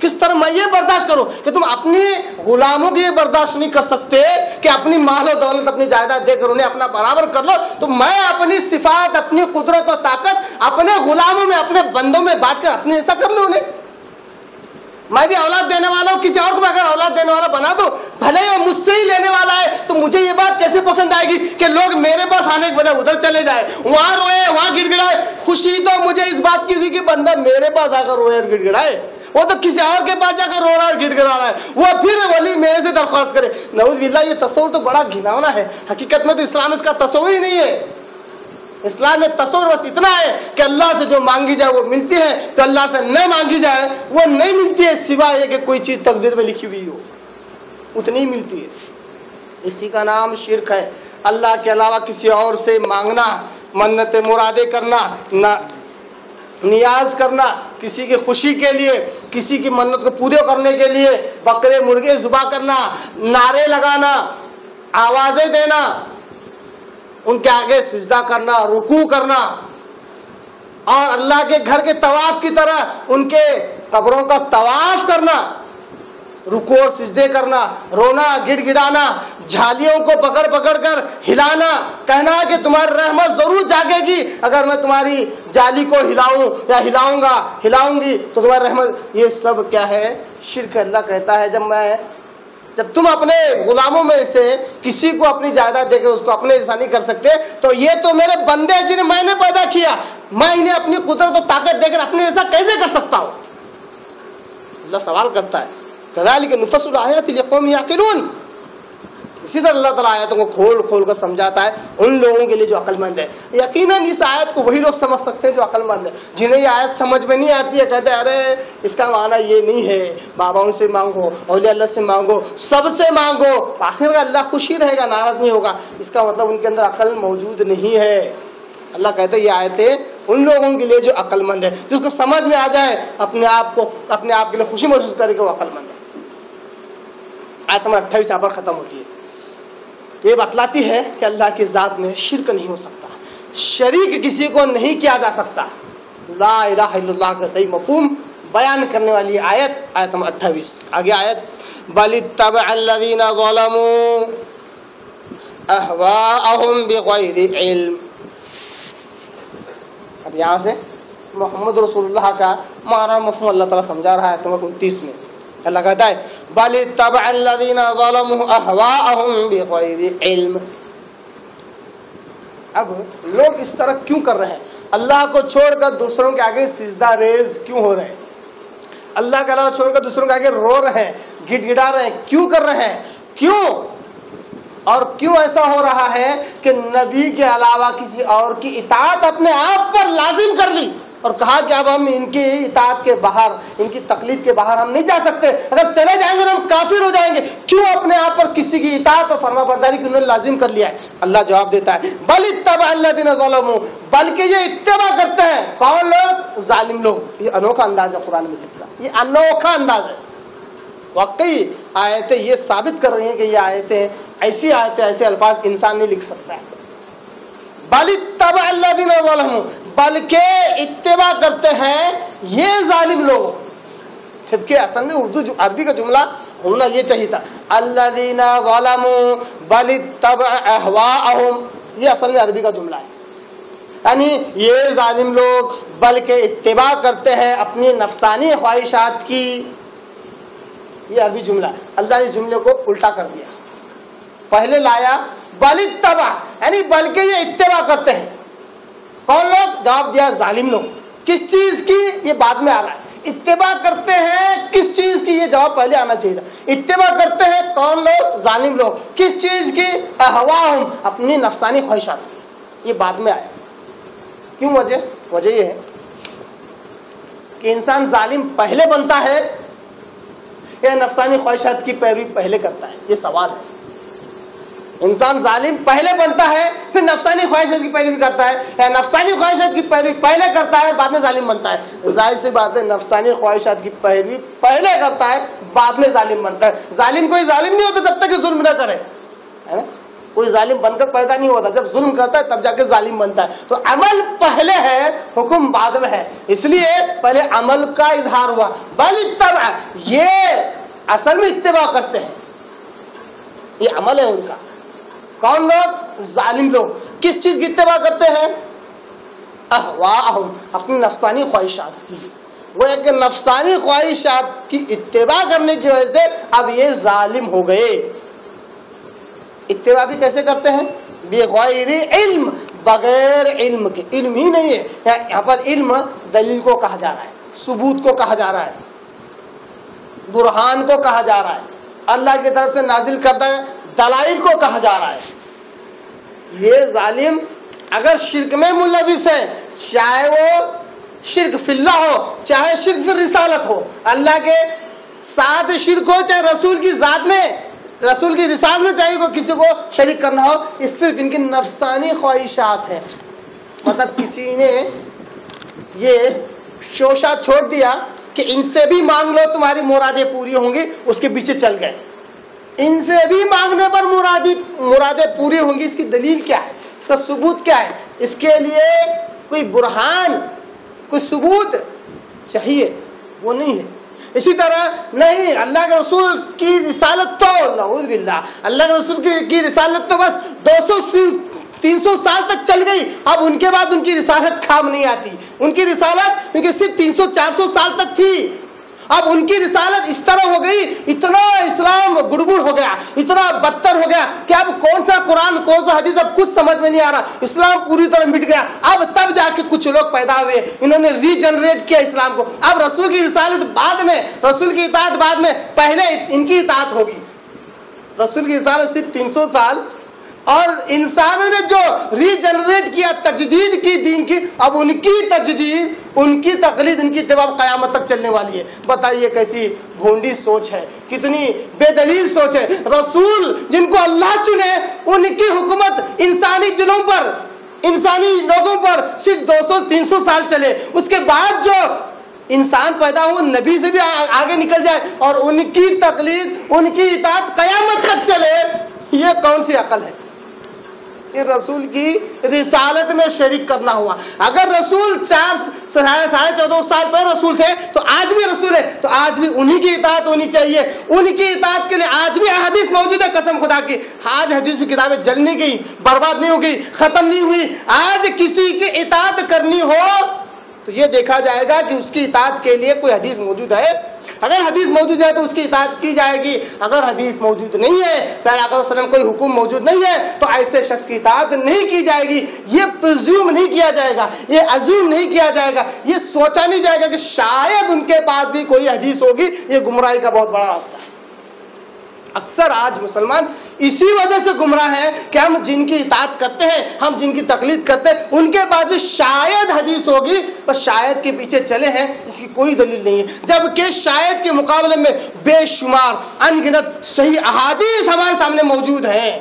کس طرح میں یہ برداشت کروں کہ تم اپنی غلاموں کی یہ برداشت نہیں کر سکتے کہ اپنی مال و دولت اپنی جائیداد دے کر انہیں اپنا برابر کر لو، تو میں اپنی صفات، اپنی قدرت و طاقت اپنے غلاموں میں، اپنے بندوں میں بانٹ کر اپنے ایسا کر لوں انہیں۔ میں بھی اولاد دینے والا ہوں، کسی اور کو اگر اولاد دینے والا بنا دو، بھلے ہی وہ مجھ سے ہی لینے والا ہے، تو مجھے یہ بات کیسے پسند آئے گی کہ لوگ میرے پاس آنے کے بجائے ادھر چلے جائے، وہاں روئے، وہاں گڑ گڑائے۔ خوشی تو مجھے اس بات کی ہوئی کہ بندہ میرے پاس آ کر روئے اور گڑ گڑائے، وہ تو کسی اور کے پاس جا کر رو رہا ہے اور گڑ گڑا رہا ہے، وہ پھر ولی میرے سے درخواست کرے۔ نعوذ باللہ، یہ تصور تو بڑا گھناؤنا ہے۔ حقیقت میں تو اسلام اس کا تصور ہی نہیں ہے۔ اسلام میں تصور بس اتنا ہے کہ اللہ سے جو مانگی جائے وہ ملتی ہے، تو اللہ سے نہ مانگی جائے وہ نہیں ملتی ہے، سوائے کہ کوئی چیز تقدیر میں لکھی ہوئی ہو، اتنی ملتی ہے۔ اسی کا نام شرک ہے۔ اللہ کے علاوہ کسی اور سے مانگنا، منت مرادیں کرنا، نیاز کرنا، کسی کی خوشی کے لیے، کسی کی منت کو پورے کرنے کے لیے بکرے مرغے ذبح کرنا، نعرے لگانا، آوازیں دینا، ان کے آگے سجدہ کرنا، رکوع کرنا، اور اللہ کے گھر کے طواف کی طرح ان کے قبروں کا طواف کرنا، رکوع اور سجدے کرنا، رونا، گڑ گڑانا، جھالیوں کو پکڑ پکڑ کر ہلانا، کہنا کہ تمہاری رحمت ضرور جاگے گی اگر میں تمہاری جالی کو ہلاؤں یا ہلاؤں گی تو تمہاری رحمت۔ یہ سب کیا ہے؟ شرک ہے۔ اللہ کہتا ہے جب تم اپنے غلاموں میں سے کسی کو اپنی جائیداد دے کے اس کو اپنے ایسا نہیں کر سکتے، تو یہ تو میرے بندے ہیں جنہیں میں نے پیدا کیا، میں انہیں اپنی قدرت و طاقت دے کر اپنے ایسا کیسے کر سکتا ہوں؟ اللہ سوال کرتا ہے۔ كذلك نفصل الآيات لقوم يعقلون۔ اسی طرح اللہ تعالیٰ آیتوں کو کھول کھول کر سمجھاتا ہے ان لوگوں کے لیے جو عقل مند ہے۔ یقیناً اس آیت کو وہی لوگ سمجھ سکتے ہیں جو عقل مند ہے۔ جنہیں یہ آیت سمجھ میں نہیں آتی ہے کہتے ہیں ارے اس کا معنی یہ نہیں ہے، باباؤں سے مانگو، اولیاء اللہ سے مانگو، سب سے مانگو، آخر میں اللہ خوشی رہے گا، ناراض نہیں ہوگا۔ اس کا مطلب ان کے اندر عقل موجود نہیں ہے۔ اللہ کہتے ہیں یہ آیتیں ان لوگوں کے لیے جو عقل مند ہے، جس کو سمجھ میں آ جائے، اپنے آپ کے لیے خوشی محسوس کرے کہ وہ عقل مند ہے۔ آیت نمبر 28 یہاں پر ختم ہوتی ہے۔ یہ بتلاتی ہے کہ اللہ کی ذات میں شرک نہیں ہو سکتا، شریک کسی کو نہیں کیا جا سکتا۔ لا الہ الا اللہ کا صحیح مفہوم بیان کرنے والی آیت نمبر 28۔ آگے آیت بل اتبع الذین ظلموا اہواءہم بغیر علم۔ اب یہاں سے محمد رسول اللہ کا معنی مفہوم اللہ تعالیٰ سمجھا رہا ہے آیت نمبر 29 میں۔ اللہ کہتا ہے بل اتبع الذین ظلموا اہواءہم بغیر علم۔ اب لوگ اس طرح کیوں کر رہے ہیں؟ اللہ کو چھوڑ کر دوسروں کے آگے سجدہ ریز کیوں ہو رہے ہیں؟ اللہ کے علاوہ چھوڑ کر دوسروں کے آگے رو رہے ہیں، گڑ گڑا رہے ہیں، کیوں کر رہے ہیں؟ کیوں؟ اور کیوں ایسا ہو رہا ہے کہ نبی کے علاوہ کسی اور کی اطاعت اپنے آپ پر لازم کر لی اور کہا کہ اب ہم ان کی اطاعت کے باہر، ان کی تقلید کے باہر ہم نہیں جا سکتے، اگر چلے جائیں گے تو ہم کافر ہو جائیں گے۔ کیوں اپنے آپ پر کسی کی اطاعت اور فرما برداری کی انہوں نے لازم کر لیا ہے؟ اللہ جواب دیتا ہے بل اتبع الذین ظلموا، بلکہ یہ اتباع کرتے ہیں کون لوگ؟ ظالم لوگ۔ یہ انوکھا انداز ہے قرآن مجید کا، یہ انوکھا انداز ہے۔ واقعی آیتیں یہ ثابت کر رہی ہیں کہ یہ آیتیں ایسی آیتیں، ایسے الفاظ انسان نہیں لکھ سکتا ہے۔ بل اتبع الذین ظلموا، بلکہ اتباع کرتے ہیں یہ ظالم لوگ، جبکہ اصل میں عربی کا جملہ ہونا یہ چاہیے تھا الذین ظلموا بل اتبع اہواءہم، یہ اصل میں عربی کا جملہ ہے، یعنی یہ ظالم لوگ بلکہ اتباع کرتے ہیں اپنی نفسانی خواہشات کی۔ یہ عربی جملہ ہے، اللہ نے جملے کو الٹا کر دیا، پہلے لایا بل اتبع، یعنی بلکہ یہ اتباع کرتے ہیں کون لوگ؟ جواب دیا ظالم لوگ۔ کس چیز کی؟ یہ بعد میں آ رہا ہے۔ اتباع کرتے ہیں کس چیز کی؟ یہ جواب پہلے آنا چاہیے تھا۔ اتباع کرتے ہیں کون لوگ؟ ظالم لوگ۔ کس چیز کی؟ اہواہم، اپنی نفسانی خواہشات کی۔ یہ بعد میں آیا۔ کیوں؟ وجہ یہ ہے کہ انسان ظالم پہلے بنتا ہے یا نفسانی خواہشات کی پیروی پہلے کرتا ہے؟ یہ سوال ہے۔ انسان ظالم پہلے بنتا ہے پھر نفسانی خواہشات کی پیروی کرتا ہے، یا نفسانی خواہشات کی پیروی پہلے کرتا ہے بعد میں ظالم بنتا ہے؟ ظاہر سی بات ہے نفسانی خواہشات کی پیروی پہلے کرتا ہے بعد میں ظالم بنتا ہے۔ ظالم کوئی ظالم نہیں ہوتا جب تک کہ ظلم نہ کرے، ہے نا؟ کوئی ظالم بن کر پیدا نہیں ہوتا، جب ظلم کرتا ہے تب جا کے ظالم بنتا ہے. تو عمل پہلے ہے، حکم بعد میں ہے، اس لیے پہلے عمل کا اظہار ہوا. بل اتبع، یہ اصل میں اتباع کرتے ہیں، یہ عمل ہے ان کا. کون لوگ؟ ظالم لوگ. کس چیز کی اتباع کرتے ہیں؟ اہواءہم، اپنی نفسانی خواہشات کی. وہ ایک نفسانی خواہشات کی اتباع کرنے کی وجہ سے اب یہ ظالم ہو گئے. اتباع بھی کیسے کرتے ہیں؟ بغیر علم، بغیر علم کے. علم ہی نہیں ہے یہاں پر. علم دلیل کو کہا جا رہا ہے، ثبوت کو کہا جا رہا ہے، برہان کو کہا جا رہا ہے، اللہ کی طرف سے نازل کردہ دلائل کو کہا جا رہا ہے. یہ ظالم اگر شرک میں ملوث ہے، چاہے وہ شرک فی اللہ ہو، چاہے شرک فی رسالت ہو، اللہ کے ساتھ شرک ہو، چاہے رسول کی ذات میں، رسول کی رسالت میں چاہیے کوئی کسی کو شریک کرنا ہو، اس صرف ان کی نفسانی خواہشات ہیں. مطلب کسی نے یہ شوشہ چھوڑ دیا کہ ان سے بھی مانگ لو تمہاری مرادیں پوری ہوں گی، اس کے پیچھے چل گئے. ان سے بھی مانگنے پر مرادیں پوری ہوں گی. اس کی دلیل کیا ہے؟ اس کا ثبوت کیا ہے؟ اس کے لیے کوئی برہان، کوئی ثبوت چاہیے، وہ نہیں ہے. اسی طرح نہیں، اللہ کے رسول کی رسالت تو نعوذ باللہ، اللہ کے رسول کی رسالت تو بس 200-300 سال تک چل گئی، اب ان کے بعد ان کی رسالت کام نہیں آتی. ان کی رسالت کیونکہ صرف 300-400 سال تک تھی، اب ان کی رسالت اس طرح ہو گئی، اتنا اسلام گڑبڑ ہو گیا، اتنا بدتر ہو گیا کہ اب کون سا قرآن کون سا حدیث اب کچھ سمجھ میں نہیں آ رہا. اسلام پوری طرح مٹ گیا. اب تب جا کے کچھ لوگ پیدا ہوئے، انہوں نے ری جنریٹ کیا اسلام کو. اب رسول کی رسالت بعد میں، رسول کی اطاعت بعد میں، پہلے ان کی اطاعت ہوگی. رسول کی رسالت صرف 300 سال، اور انسانوں نے جو ری جنریٹ کیا، تجدید کی دین کی، اب ان کی تجدید، ان کی تقلید، ان کی اتباع قیامت تک چلنے والی ہے. بتائیے کیسی بھونڈی سوچ ہے، کتنی بے دلیل سوچ ہے. رسول جن کو اللہ چنے، ان کی حکومت انسانی دلوں پر، انسانی لوگوں پر صرف 200-300 سال چلے. اس کے بعد جو انسان پیدا ہو نبی سے بھی آگے نکل جائے اور ان کی تقلید، ان کی اطاعت قیامت تک چلے. یہ کون سی عقل ہے؟ یہ رسول کی رسالت میں شریک کرنا ہوا. اگر رسول 14.5 سال پہلے رسول تھے تو آج بھی رسول ہے، تو آج بھی انہی کی اطاعت ہونی چاہیے. ان کی اطاعت کے لیے آج بھی احادیث موجود ہے. قسم خدا کی آج حدیث کی کتابیں جل نہیں گئی، برباد نہیں ہو گئی، ختم نہیں ہوئی. آج کسی کی اطاعت کرنی ہو تو یہ دیکھا جائے گا کہ اس کی اطاعت کے لیے کوئی حدیث موجود ہے. اگر حدیث موجود ہے تو اس کی اطاعت کی جائے گی. اگر حدیث موجود نہیں ہے، پیارے آقا صلی اللہ علیہ وسلم کوئی حکم موجود نہیں ہے، تو ایسے شخص کی اطاعت نہیں کی جائے گی. یہ پرزیوم نہیں کیا جائے گا، یہ ازیوم نہیں کیا جائے گا، یہ سوچا نہیں جائے گا کہ شاید ان کے پاس بھی کوئی حدیث ہوگی. یہ گمراہی کا بہت بڑا راستہ ہے. اکثر آج مسلمان اسی وجہ سے گمراہ ہیں کہ ہم جن کی اطاعت کرتے ہیں، ہم جن کی تقلید کرتے ہیں، ان کے بعد بھی شاید حدیث ہوگی، بس شاید کے پیچھے چلے ہیں، اس کی کوئی دلیل نہیں ہے. جبکہ شاید کے مقابلے میں بے شمار ان گنت صحیح احادیث ہمارے سامنے موجود ہیں.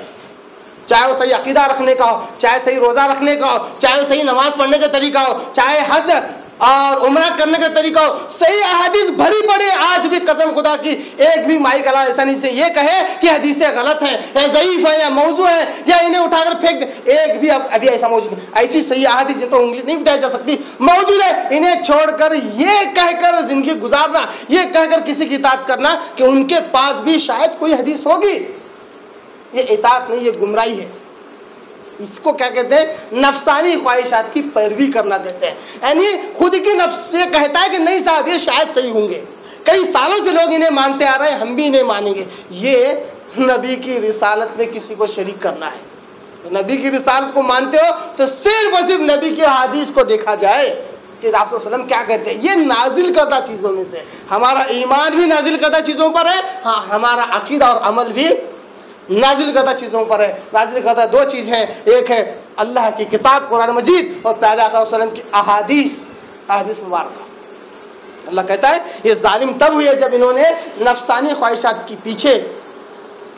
چاہے وہ صحیح عقیدہ رکھنے کا ہو، چاہے صحیح روزہ رکھنے کا ہو، چاہے وہ صحیح نماز پڑھنے کا طریقہ ہو، چاہے حج اور عمرہ کرنے کا طریقہ ہو، صحیح احادیث بھری پڑے. آج بھی قسم خدا کی ایک بھی مائی کلا ایسا نہیں سے یہ کہے کہ حدیثیں غلط ہیں یا ضعیف ہے یا موضوع ہے یا انہیں اٹھا کر پھینک دے. ایک بھی ابھی ایسا موجود نہیں. ایسی صحیح احادیث جن پر انگلی نہیں اٹھائی جا سکتی موجود ہے. انہیں چھوڑ کر یہ کہہ کر زندگی گزارنا، یہ کہہ کر کسی کی اطاعت کرنا کہ ان کے پاس بھی شاید کوئی حدیث ہوگی، یہ اطاعت نہیں، یہ گمراہی ہے. اس کو کیا کہتے ہیں؟ نفسانی خواہشات کی پیروی کرنا کہتے ہیں. یعنی خود کی نفس سے کہتا ہے کہ نہیں صاحب یہ شاید صحیح ہوں گے، کئی سالوں سے لوگ انہیں مانتے آ رہے ہیں، ہم بھی انہیں مانیں گے. یہ نبی کی رسالت میں کسی کو شریک کرنا ہے. نبی کی رسالت کو مانتے ہو تو صرف اور صرف نبی کی حدیث کو دیکھا جائے کہ آپ صلی اللہ علیہ وسلم کیا کہتے ہیں. یہ نازل کردہ چیزوں میں سے ہمارا ایمان بھی نازل کردہ چیزوں پر ہے، ہاں ہمارا عقیدہ اور عمل بھی نازل کردہ چیزوں پر ہے. نازل کردہ دو چیز ہیں، ایک ہے اللہ کی کتاب قرآن مجید اور پیارے آقا صلی اللہ علیہ وسلم کی احادیث مبارکہ. اللہ کہتا ہے یہ ظالم تب ہوئے جب انہوں نے نفسانی خواہشات کی پیچھے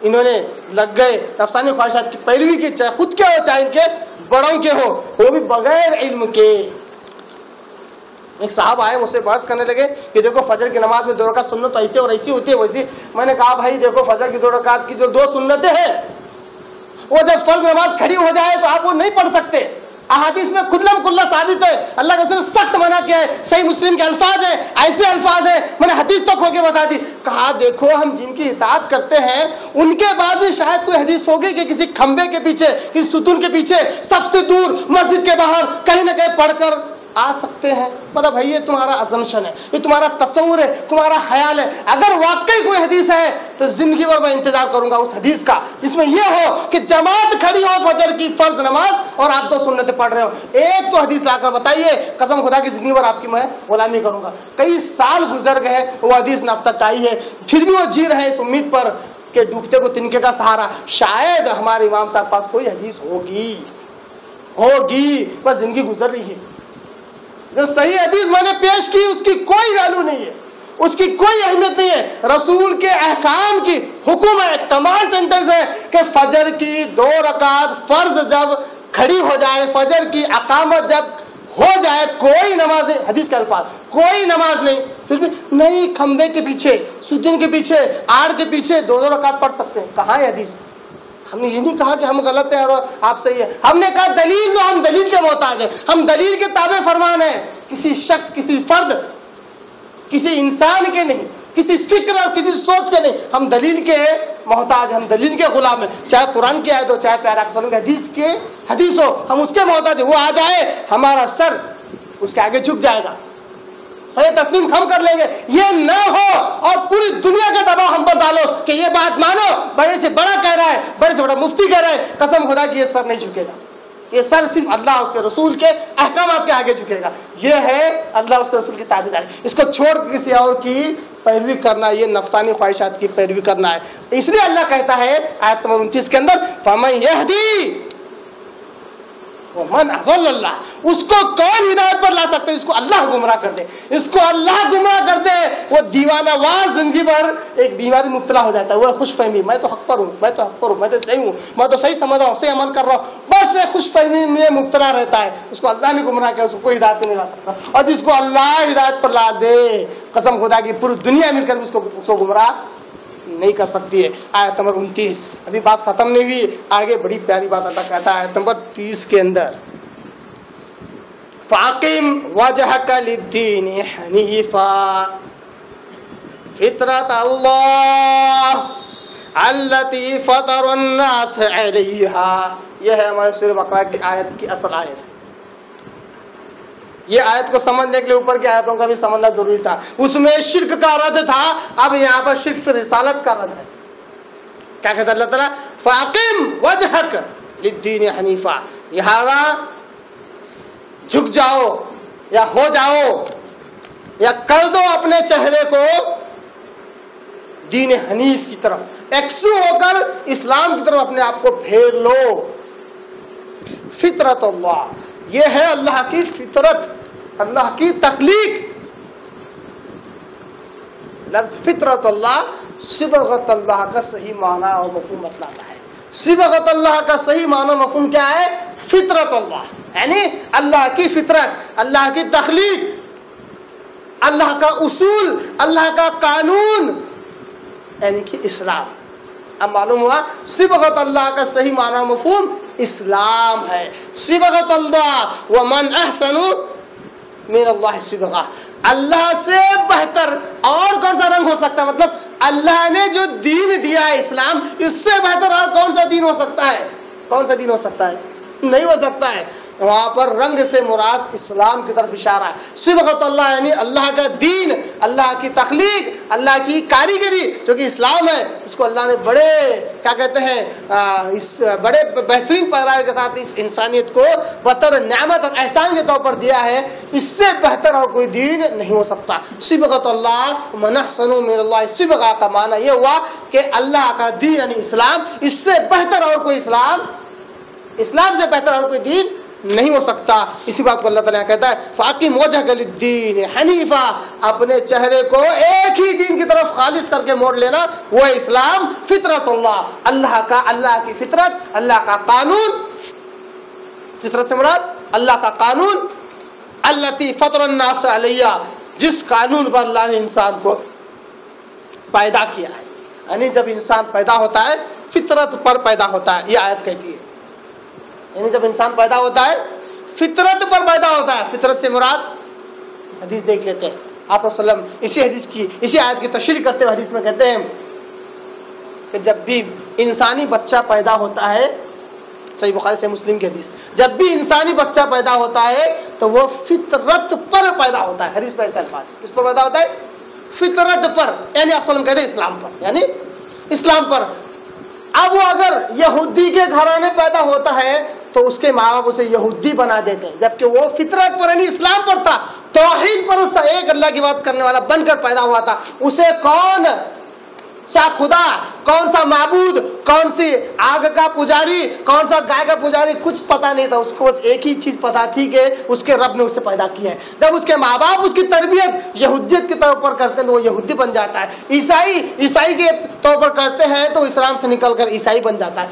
انہوں نے لگ گئے، نفسانی خواہشات کی پیروی کی، چاہے خود کے ہو چاہے ان کے بڑوں کے ہو، وہ بھی بغیر علم کے. ایک صاحب آئے مجھ سے بحث کرنے لگے کہ دیکھو فجر کی نماز میں 2 رکعت سنت تو ایسے اور ایسی ہوتی ہے ویسی. میں نے کہا بھائی دیکھو فجر کی 2 رکعت کی جو 2 سنتیں ہیں وہ جب فرض نماز کھڑی ہو جائے تو آپ وہ نہیں پڑھ سکتے. احادیث میں کلم کلہ ثابت ہے, اللہ کے رسول نے سخت منع کیا ہے. صحیح مسلم کے الفاظ ہیں, ایسے الفاظ ہیں, میں نے حدیث تک ہو کے بتا دی. کہا دیکھو ہم جن کی اطاعت کرتے ہیں ان کے بعد بھی شاید کوئی حدیث ہوگی کہ کسی کھمبے کے پیچھے, کسی ستون کے پیچھے, سب سے دور مسجد کے باہر کہیں نہ کہیں پڑھ کر آ سکتے ہیں. مطلب بھائی یہ تمہارا assumption ہے, یہ تمہارا تصور ہے, تمہارا خیال ہے. اگر واقعی کوئی حدیث ہے تو زندگی بھر میں انتظار کروں گا اس حدیث کا جس میں یہ ہو کہ جماعت کھڑی ہو فجر کی فرض نماز اور آپ 2 سنتیں پڑھ رہے ہو. ایک تو حدیث لا کر بتائیے, قسم خدا کی زندگی بھر آپ کی میں غلامی کروں گا. کئی سال گزر گئے, وہ حدیث نہ اب تک آئی ہے, پھر بھی وہ جی رہے ہیں اس امید پر کہ ڈوبتے کو تنکے کا سہارا, شاید ہمارے امام صاحب پاس کوئی حدیث ہوگی. بس زندگی گزر رہی ہے. جو صحیح حدیث میں نے پیش کی اس کی کوئی ویلو نہیں ہے, اس کی کوئی اہمیت نہیں ہے. رسول کے احکام کی حکم ہے, تمام سینٹرز ہے کہ فجر کی 2 رکعت فرض جب کھڑی ہو جائے, فجر کی اقامت جب ہو جائے, کوئی نماز نہیں. حدیث کا الفاظ, کوئی نماز نہیں. پھر بھی نہیں, کھمبے کے پیچھے, ستون کے پیچھے, آڑ کے پیچھے 2 رکعت پڑھ سکتے ہیں. کہاں ہے حدیث؟ ہم نے یہ نہیں کہا کہ ہم غلط ہیں اور آپ صحیح ہیں. ہم نے کہا دلیل دو, ہم دلیل کے محتاج ہیں, ہم دلیل کے تابع فرمان ہیں. کسی شخص, کسی فرد, کسی انسان کے نہیں, کسی فکر اور کسی سوچ کے نہیں. ہم دلیل کے محتاج, ہم دلیل کے غلام ہیں. چاہے قرآن کی آیت ہو, چاہے پیارا کے حدیث ہو, ہم اس کے محتاج ہیں. وہ آ جائے ہمارا سر اس کے آگے جھک جائے گا, صحیح تسلیم ہم کر لیں گے. یہ نہ ہو اور پوری دنیا کا دباؤ ہم پر ڈالو کہ یہ بات مانو, بڑے سے بڑا کہہ رہا ہے, بڑے سے بڑا مفتی کہہ رہا ہے, قسم خدا کی یہ سر نہیں جھکے گا. یہ سر صرف اللہ اس کے رسول کے احکامات کے آگے جھکے گا. یہ ہے اللہ اس کے رسول کی تابعداری. اس کو چھوڑ کے کسی اور کی پیروی کرنا, یہ نفسانی خواہشات کی پیروی کرنا ہے. اس لیے اللہ کہتا ہے آیت نمبر 29 کے اندر, فَمَن يَهْدِي من اضل اللہ, اس کو کون ہدایت پر لا سکتے؟ اس کو اللہ گمراہ کر دے, اس کو اللہ گمراہ کر دے. وہ دیوانہ وار زندگی بھر ایک بیماری مبتلا ہو جاتا ہے. وہ خوش فہمی, میں تو حق پر ہوں, میں تو حق پر ہوں, میں تو صحیح ہوں, میں تو صحیح سمجھ رہا ہوں, صحیح عمل کر رہا ہوں. بس ایک خوش فہمی میں مبتلا رہتا ہے. اس کو اللہ نے گمراہ کیا, اس کو کوئی ہدایت نہیں لا سکتا. اور جس کو اللہ ہدایت پر لا دے, قسم خدا کی پوری دنیا مل کر اس کو گمراہ نہیں کر سکتی ہے. آیت نمبر 29. ابھی بات ختم نہیں ہوئی, آگے بڑی پیاری بات اللہ کہتا ہے آیت نمبر 30 کے اندر, فاقم وجہک للدین حنیفا فطرت اللہ التی فطر الناس علیہا. یہ ہے ہمارے سورہ بقرہ کی آیت کی اصل آیت. یہ آیت کو سمجھنے کے لیے اوپر کی آیتوں کا بھی سمجھنا ضروری تھا. اس میں شرک کا رد تھا, اب یہاں پر شرک سے رسالت کا رد ہے. کیا کہتا اللہ تعالیٰ؟ فاقم وجہک للدین حنیفا, لہذا جھک جاؤ یا ہو جاؤ یا کر دو اپنے چہرے کو دین حنیف کی طرف, ایکسو ہو کر اسلام کی طرف اپنے آپ کو پھیر لو. فطرت اللہ, یہ ہے اللہ کی فطرت, اللہ کی تخلیق. لفظ فطرت اللہ صبغت اللہ کا صحیح معنی اور مفہوم بتلاتا ہے. صبغت اللہ کا صحیح معنی و مفہوم کیا ہے؟ فطرت اللہ, یعنی اللہ کی فطرت, اللہ کی تخلیق, اللہ کا اصول, اللہ کا قانون, یعنی کہ اسلام. اب معلوم ہوا صبغت اللہ کا صحیح معنی و مفہوم اسلام ہے. صبغت اللہ ومن احسن من اللہ صبغہ, اللہ سے بہتر اور کون سا رنگ ہو سکتا ہے؟ مطلب اللہ نے جو دین دیا ہے اسلام, اس سے بہتر اور کون سا دین ہو سکتا ہے؟ کون سا دین ہو سکتا ہے؟ نہیں ہو سکتا ہے. وہاں پر رنگ سے مراد اسلام کی طرف اشارہ ہے. صبغت اللہ یعنی اللہ کا دین, اللہ کی تخلیق, اللہ کی کاریگری جو کہ اسلام ہے, اس کو اللہ نے بڑے کیا کہتے ہیں اس بڑے بہترین پیغام کے ساتھ اس انسانیت کو بطور نعمت اور احسان کے طور پر دیا ہے. اس سے بہتر اور کوئی دین نہیں ہو سکتا. صبغت اللہ من احسن من اللہ, صبغہ کا معنی یہ ہوا کہ اللہ کا دین یعنی اسلام, اس سے بہتر اور کوئی اسلام سے بہتر اور کوئی دین نہیں ہو سکتا. اسی بات کو اللہ تعالیٰ کہتا ہے فاقم وجہک للدین حنیفا, اپنے چہرے کو ایک ہی دین کی طرف خالص کر کے موڑ لینا, وہ اسلام. فطرت اللہ, اللہ کی فطرت, اللہ کا قانون. فطرت سے مراد اللہ کا قانون, التی فطر الناس علیہ, جس قانون پر اللہ نے انسان کو پیدا کیا ہے. یعنی جب انسان پیدا ہوتا ہے فطرت پر پیدا ہوتا ہے، یہ آیت کہتی ہے. یعنی جب انسان پیدا ہوتا ہے فطرت پر پیدا ہوتا ہے. فطرت سے مراد حدیث دیکھ لیتے ہیں. آپ صلی اللہ علیہ وسلم اسی آیت کی تشریح کرتے ہوئے حدیث میں کہتے ہیں کہ جب بھی انسانی بچہ پیدا ہوتا ہے، صحیح بخاری سے مسلم کی حدیث، جب بھی انسانی بچہ پیدا ہوتا ہے تو وہ فطرت پر پیدا ہوتا ہے. حدیث میں ایسے الفاظ، کس پر پیدا ہوتا ہے؟ فطرت پر. یعنی آپ صلی اللہ علیہ وسلم کہتے ہیں اسلام پر، یعنی اسلام پر. اب وہ اگر یہودی کے گھرانے پیدا ہوتا ہے تو اس کے ماں باپ اسے یہودی بنا دیتے ہیں، جبکہ وہ فطرت پر یعنی اسلام پر تھا، توحید پر اس کا ایک اللہ کی بات کرنے والا بن کر پیدا ہوا تھا. اسے کون سا خدا، کون سا معبود، کون سی آگ کا پجاری، کون سا گائے کا پجاری، کچھ پتا نہیں تھا. اس کو بس ایک ہی چیز پتا تھی کہ اس کے رب نے اسے پیدا کیا ہے. جب اس کے ماں باپ اس کی تربیت یہودیت کے طور پر کرتے ہیں تو وہ یہودی بن جاتا ہے. عیسائی کے طور پر کرتے ہیں تو اسلام سے نکل کر عیسائی بن جاتا ہے.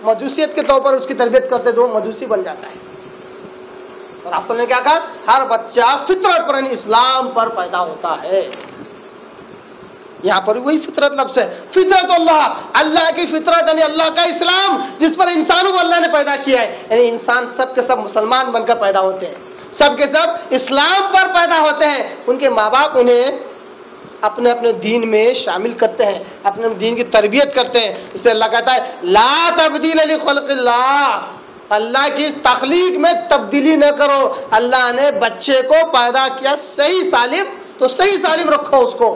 مجوسیت کے طور پر اس کی تربیت کرتے تو وہ مجوسی بن جاتا ہے. اور آپ نے کیا کہا؟ ہر بچہ فطرت پر یعنی اسلام پر پیدا ہوتا ہے. یہاں پر وہی فطرت لفظ ہے. فطرت اللہ کی فطرت یعنی اللہ کا اسلام جس پر انسانوں کو اللہ نے پیدا کیا ہے. یعنی انسان سب کے سب مسلمان بن کر پیدا ہوتے ہیں، سب کے سب اسلام پر پیدا ہوتے ہیں. ان کے ماں باپ انہیں اپنے اپنے دین میں شامل کرتے ہیں، اپنے دین کی تربیت کرتے ہیں. اس لیے اللہ کہتا ہے لا تبدیل لخلق اللہ، اللہ کی اس تخلیق میں تبدیلی نہ کرو. اللہ نے بچے کو پیدا کیا صحیح سالم، تو صحیح سالم رکھو اس کو.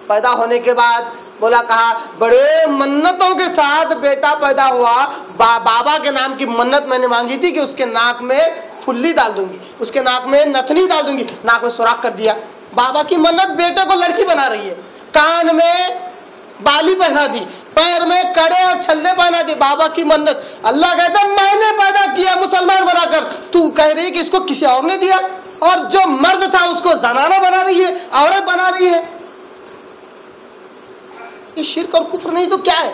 پیدا ہونے کے بعد بولا کہا بڑے منتوں کے ساتھ بیٹا پیدا ہوا. بابا کے نام کی منت میں نے مانگی تھی کہ اس کے ناک میں پھلی ڈال دوں گی، اس کے ناک میں نتنی ڈال دوں گی، ناک میں سوراخ کر دیا. بابا کی منت بیٹے کو لڑکی بنا رہی ہے. کان میں بالی پہنا دی، پیر میں کڑے اور چھلے پہنا دی. بابا کی منت. اللہ کہتا ہے میں نے پیدا کیا مسلمان بنا کر، تو کہہ رہی کہ اس کو کسی اور نے دیا، اور جو مرد تھا اس کو زنانہ بنا رہی ہے، عورت بنا رہی ہے. یہ شرک اور کفر نہیں تو کیا ہے؟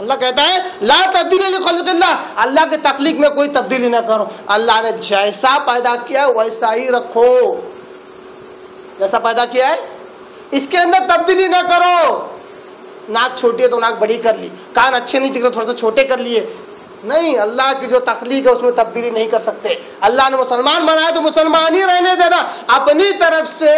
اللہ کہتا ہے لا تبدیل لخلق اللہ، اللہ کے تخلیق میں کوئی تبدیلی نہ کرو. اللہ نے جیسا پیدا کیا ویسا ہی رکھو، جیسا پیدا کیا ہے اس کے اندر تبدیلی نہ کرو. ناک چھوٹی ہے تو ناک بڑی کر لی، کان اچھے نہیں دکھ رہے تھوڑا سا چھوٹے کر لیے. نہیں، اللہ کی جو تخلیق ہے اس میں تبدیلی نہیں کر سکتے. اللہ نے مسلمان بنایا تو مسلمان ہی رہنے دینا، اپنی طرف سے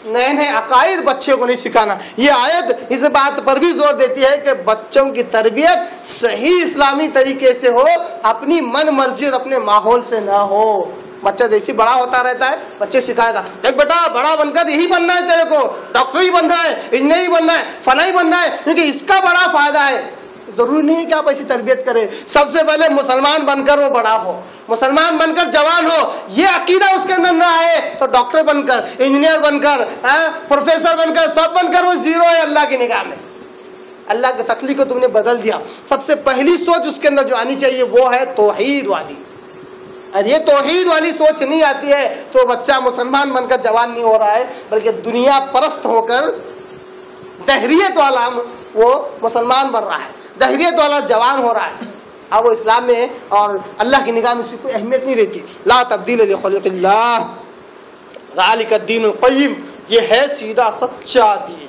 نئے نئے عقائد بچے کو نہیں سکھانا. یہ آیت اس بات پر بھی زور دیتی ہے کہ بچوں کی تربیت صحیح اسلامی طریقے سے ہو، اپنی من مرضی اور اپنے ماحول سے نہ ہو. بچہ جیسی بڑا ہوتا رہتا ہے بچے سکھائے گا، دیکھ بیٹا بڑا بن کر یہی بننا ہے، تیرے کو ڈاکٹر ہی بننا ہے، انجینئر ہی بننا ہے، فلاں ہی بننا ہے، کیونکہ اس کا بڑا فائدہ ہے. ضروری نہیں کہ آپ ایسی تربیت کریں. سب سے پہلے مسلمان بن کر وہ بڑا ہو، مسلمان بن کر جوان ہو. یہ عقیدہ اس کے اندر نہ آئے تو ڈاکٹر بن کر، انجینئر بن کر، پروفیسر بن کر، سب بن کر وہ زیرو ہے اللہ کی نگاہ میں. اللہ کی تخلیق کو تم نے بدل دیا. سب سے پہلی سوچ اس کے اندر جو آنی چاہیے وہ ہے توحید والی. اور یہ توحید والی سوچ نہیں آتی ہے تو بچہ مسلمان بن کر جوان نہیں ہو رہا ہے، بلکہ دنیا پرست ہو کر دہریت والا وہ مسلمان بن رہا ہے، دہریت والا جوان ہو رہا ہے. اب وہ اسلام میں اور اللہ کی نگاہ میں اس کی کوئی اہمیت نہیں رہتی. لا تبدیل لخلق اللہ ذالک الدین القیم، یہ ہے سیدھا سچا دین.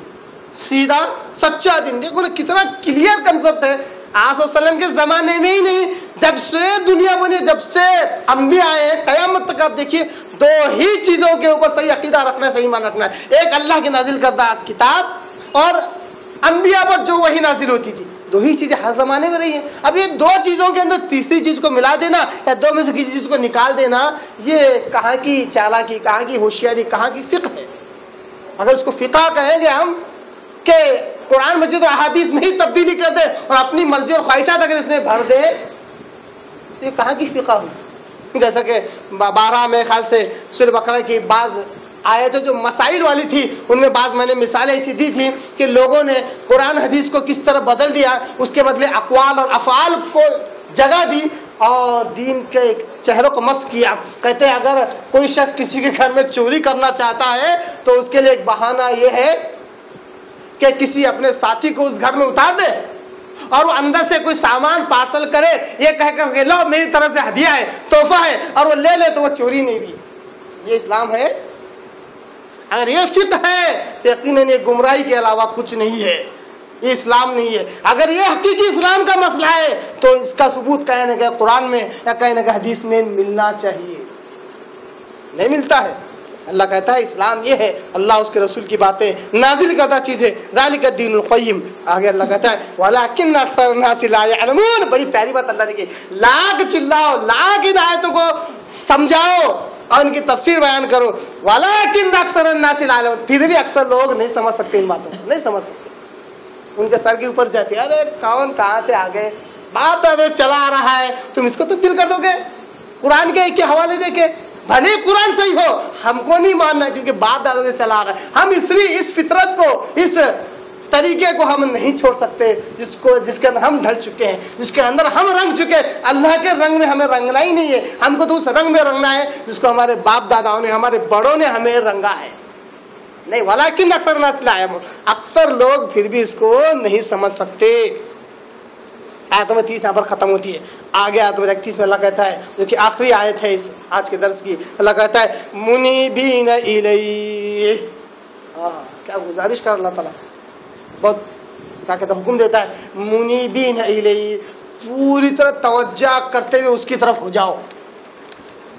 سیدھا سچا دین. دیکھو نا کتنا کلیئر کنسپٹ ہے. آپ صلی اللہ علیہ وسلم کے زمانے میں ہی نہیں، جب سے دنیا بنی، جب سے انبیاء آئے ہیں قیامت تک آپ دیکھیے دو ہی چیزوں کے اوپر صحیح عقیدہ رکھنا ہے، صحیح مان رکھنا ہے. ایک اللہ کی نازل کردہ کتاب اور انبیاء پر جو وہی نازل ہوتی تھی. دو ہی چیزیں ہر زمانے میں رہی ہیں. اب یہ دو چیزوں کے اندر تیسری چیز کو ملا دینا یا دو میں سے کسی چیز کو نکال دینا، یہ کہاں کی چالاکی، کہاں کی ہوشیاری، کہاں کی فقہ ہے. اگر اس کو فقہ کہیں گے ہم کہ قرآن مجید اور احادیث میں ہی تبدیلی کر دے اور اپنی مرضی اور خواہشات اگر اس نے بھر دے تو یہ کہاں کی فقہ ہوئی. جیسا کہ 12 میرے خیال سے سورہ بقرہ کی بعض آیتیں جو مسائل والی تھی ان میں بعض میں نے مثالیں ایسی دی تھی کہ لوگوں نے قرآن حدیث کو کس طرح بدل دیا، اس کے بدلے اقوال اور افعال کو جگہ دی اور دین کے چہروں کو مس کیا. کہتے ہیں اگر کوئی شخص کسی کے گھر میں چوری کرنا چاہتا ہے تو اس کے لیے ایک بہانہ یہ ہے کہ کسی اپنے ساتھی کو اس گھر میں اتار دے اور وہ اندر سے کوئی سامان پارسل کرے، یہ کہہ کر کہ لو میری طرف سے ہدیہ ہے، تحفہ ہے، اور وہ لے لے تو وہ چوری نہیں ہوئی. یہ اسلام ہے؟ اگر یہ فقہ ہے تو یقیناً یہ گمراہی کے علاوہ کچھ نہیں ہے. یہ اسلام نہیں ہے. اگر یہ حقیقی اسلام کا مسئلہ ہے تو اس کا ثبوت کہیں نہ کہیں قرآن میں یا کہیں نہ کہیں حدیث میں ملنا چاہیے. نہیں ملتا ہے. اللہ کہتا ہے اسلام یہ ہے, اللہ اس کے رسول کی باتیں نازل کرتا چیزیں, ذالک الدین القیم. آگے اللہ کہتا ہے ولکن اکثر الناس لا یعلمون. بڑی پیاری بات اللہ نے کی. لاکھ چلاؤ, لاکھ ان آیتوں کو سمجھاؤ اور ان کی تفسیر بیان کرو, ولکن اکثر الناس لا یعلمون, پھر بھی اکثر لوگ نہیں سمجھ سکتے ان باتوں کو, نہیں سمجھ سکتے. ان کے سر کے اوپر جاتی ہے, ارے کون کہاں سے آ گئے, بات چلا آ رہا ہے, تم اس کو تبدیل کر دو گے قرآن کے ایک کے حوالے دے کے. بھلے قرآن صحیح ہو, ہم کو نہیں ماننا کیونکہ بات دادوں سے چلا رہا ہے. ہم اس فطرت کو, اس طریقے کو ہم نہیں چھوڑ سکتے جس کے اندر ہم ڈھل چکے ہیں, جس کے اندر ہم رنگ چکے ہیں. اللہ کے رنگ میں ہمیں رنگنا ہی نہیں ہے, ہم کو تو اس رنگ میں رنگنا ہے جس کو ہمارے باپ داداؤں نے, ہمارے بڑوں نے ہمیں رنگا ہے. نہیں, ولکن اکثر الناس لا یعلمون, اکثر لوگ پھر بھی اس کو نہیں سمجھ سکتے. آیت نمبر 30 یہاں پر ختم ہوتی ہے. آگے آیت نمبر 31 میں اللہ کہتا ہے, جو کہ آخری آیت ہے اس آج کے درس کی, اللہ کہتا ہے منیبین الیہ. کیا گزارش کر اللہ تعالیٰ, بہت کیا کہتا ہے, حکم دیتا ہے منیبین الیہ, پوری طرح توجہ کرتے ہوئے اس کی طرف ہو جاؤ.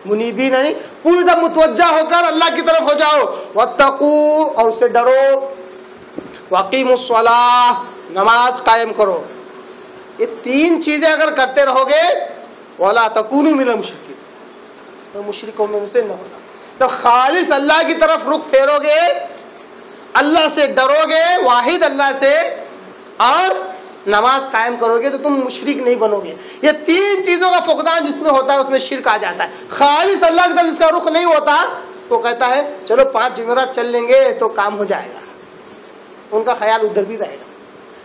منیبین نہیں, پوری طرح متوجہ ہو کر اللہ کی طرف ہو جاؤ. واتقوا, اور اس سے ڈرو. واقیموا الصلاۃ, نماز قائم کرو. یہ تین چیزیں اگر کرتے رہو گے وَلَا تَكُونُوا مِنَ الْمُشْرِكِينَ, تو مشرکوں میں سے نہ ہونا. تو خالص اللہ کی طرف رخ پھیرو گے, اللہ سے ڈرو گے, واحد اللہ سے, اور نماز قائم کرو گے, تو تم مشرک نہیں بنو گے. یہ تین چیزوں کا فقدان جس میں ہوتا ہے اس میں شرک آ جاتا ہے. خالص اللہ کی طرف جس کا رخ نہیں ہوتا وہ کہتا ہے چلو 5 جمعرات چل لیں گے تو کام ہو جائے گا, ان کا خیال ادھر بھی رہے گا.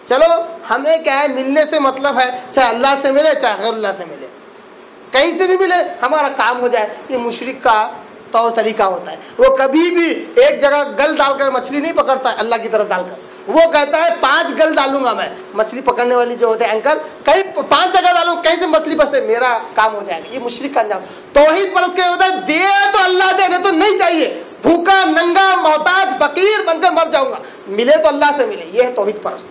چلو ہمیں کیا ہے, ملنے سے مطلب ہے, چاہے اللہ سے ملے چاہے غیر اللہ سے ملے, کہیں سے بھی ملے ہمارا کام ہو جائے. یہ مشرک کا طور طریقہ ہوتا ہے. وہ کبھی بھی ایک جگہ گل ڈال کر مچھلی نہیں پکڑتا ہے اللہ کی طرف ڈال کر. وہ کہتا ہے 5 گل ڈالوں گا میں. مچھلی پکڑنے والی جو ہوتے ہیں اینکر, کہیں 5 جگہ ڈالوں, کہیں سے مچھلی پھنسے, میرا کام ہو جائے گا. یہ مشرک کا انجام. توحید پرست کیا ہوتا ہے, دے تو اللہ دے, نہیں تو نہیں چاہیے, بھوکا ننگا محتاج فقیر بن کر مر جاؤں گا, ملے تو اللہ سے ملے. یہ ہے توحید پرست,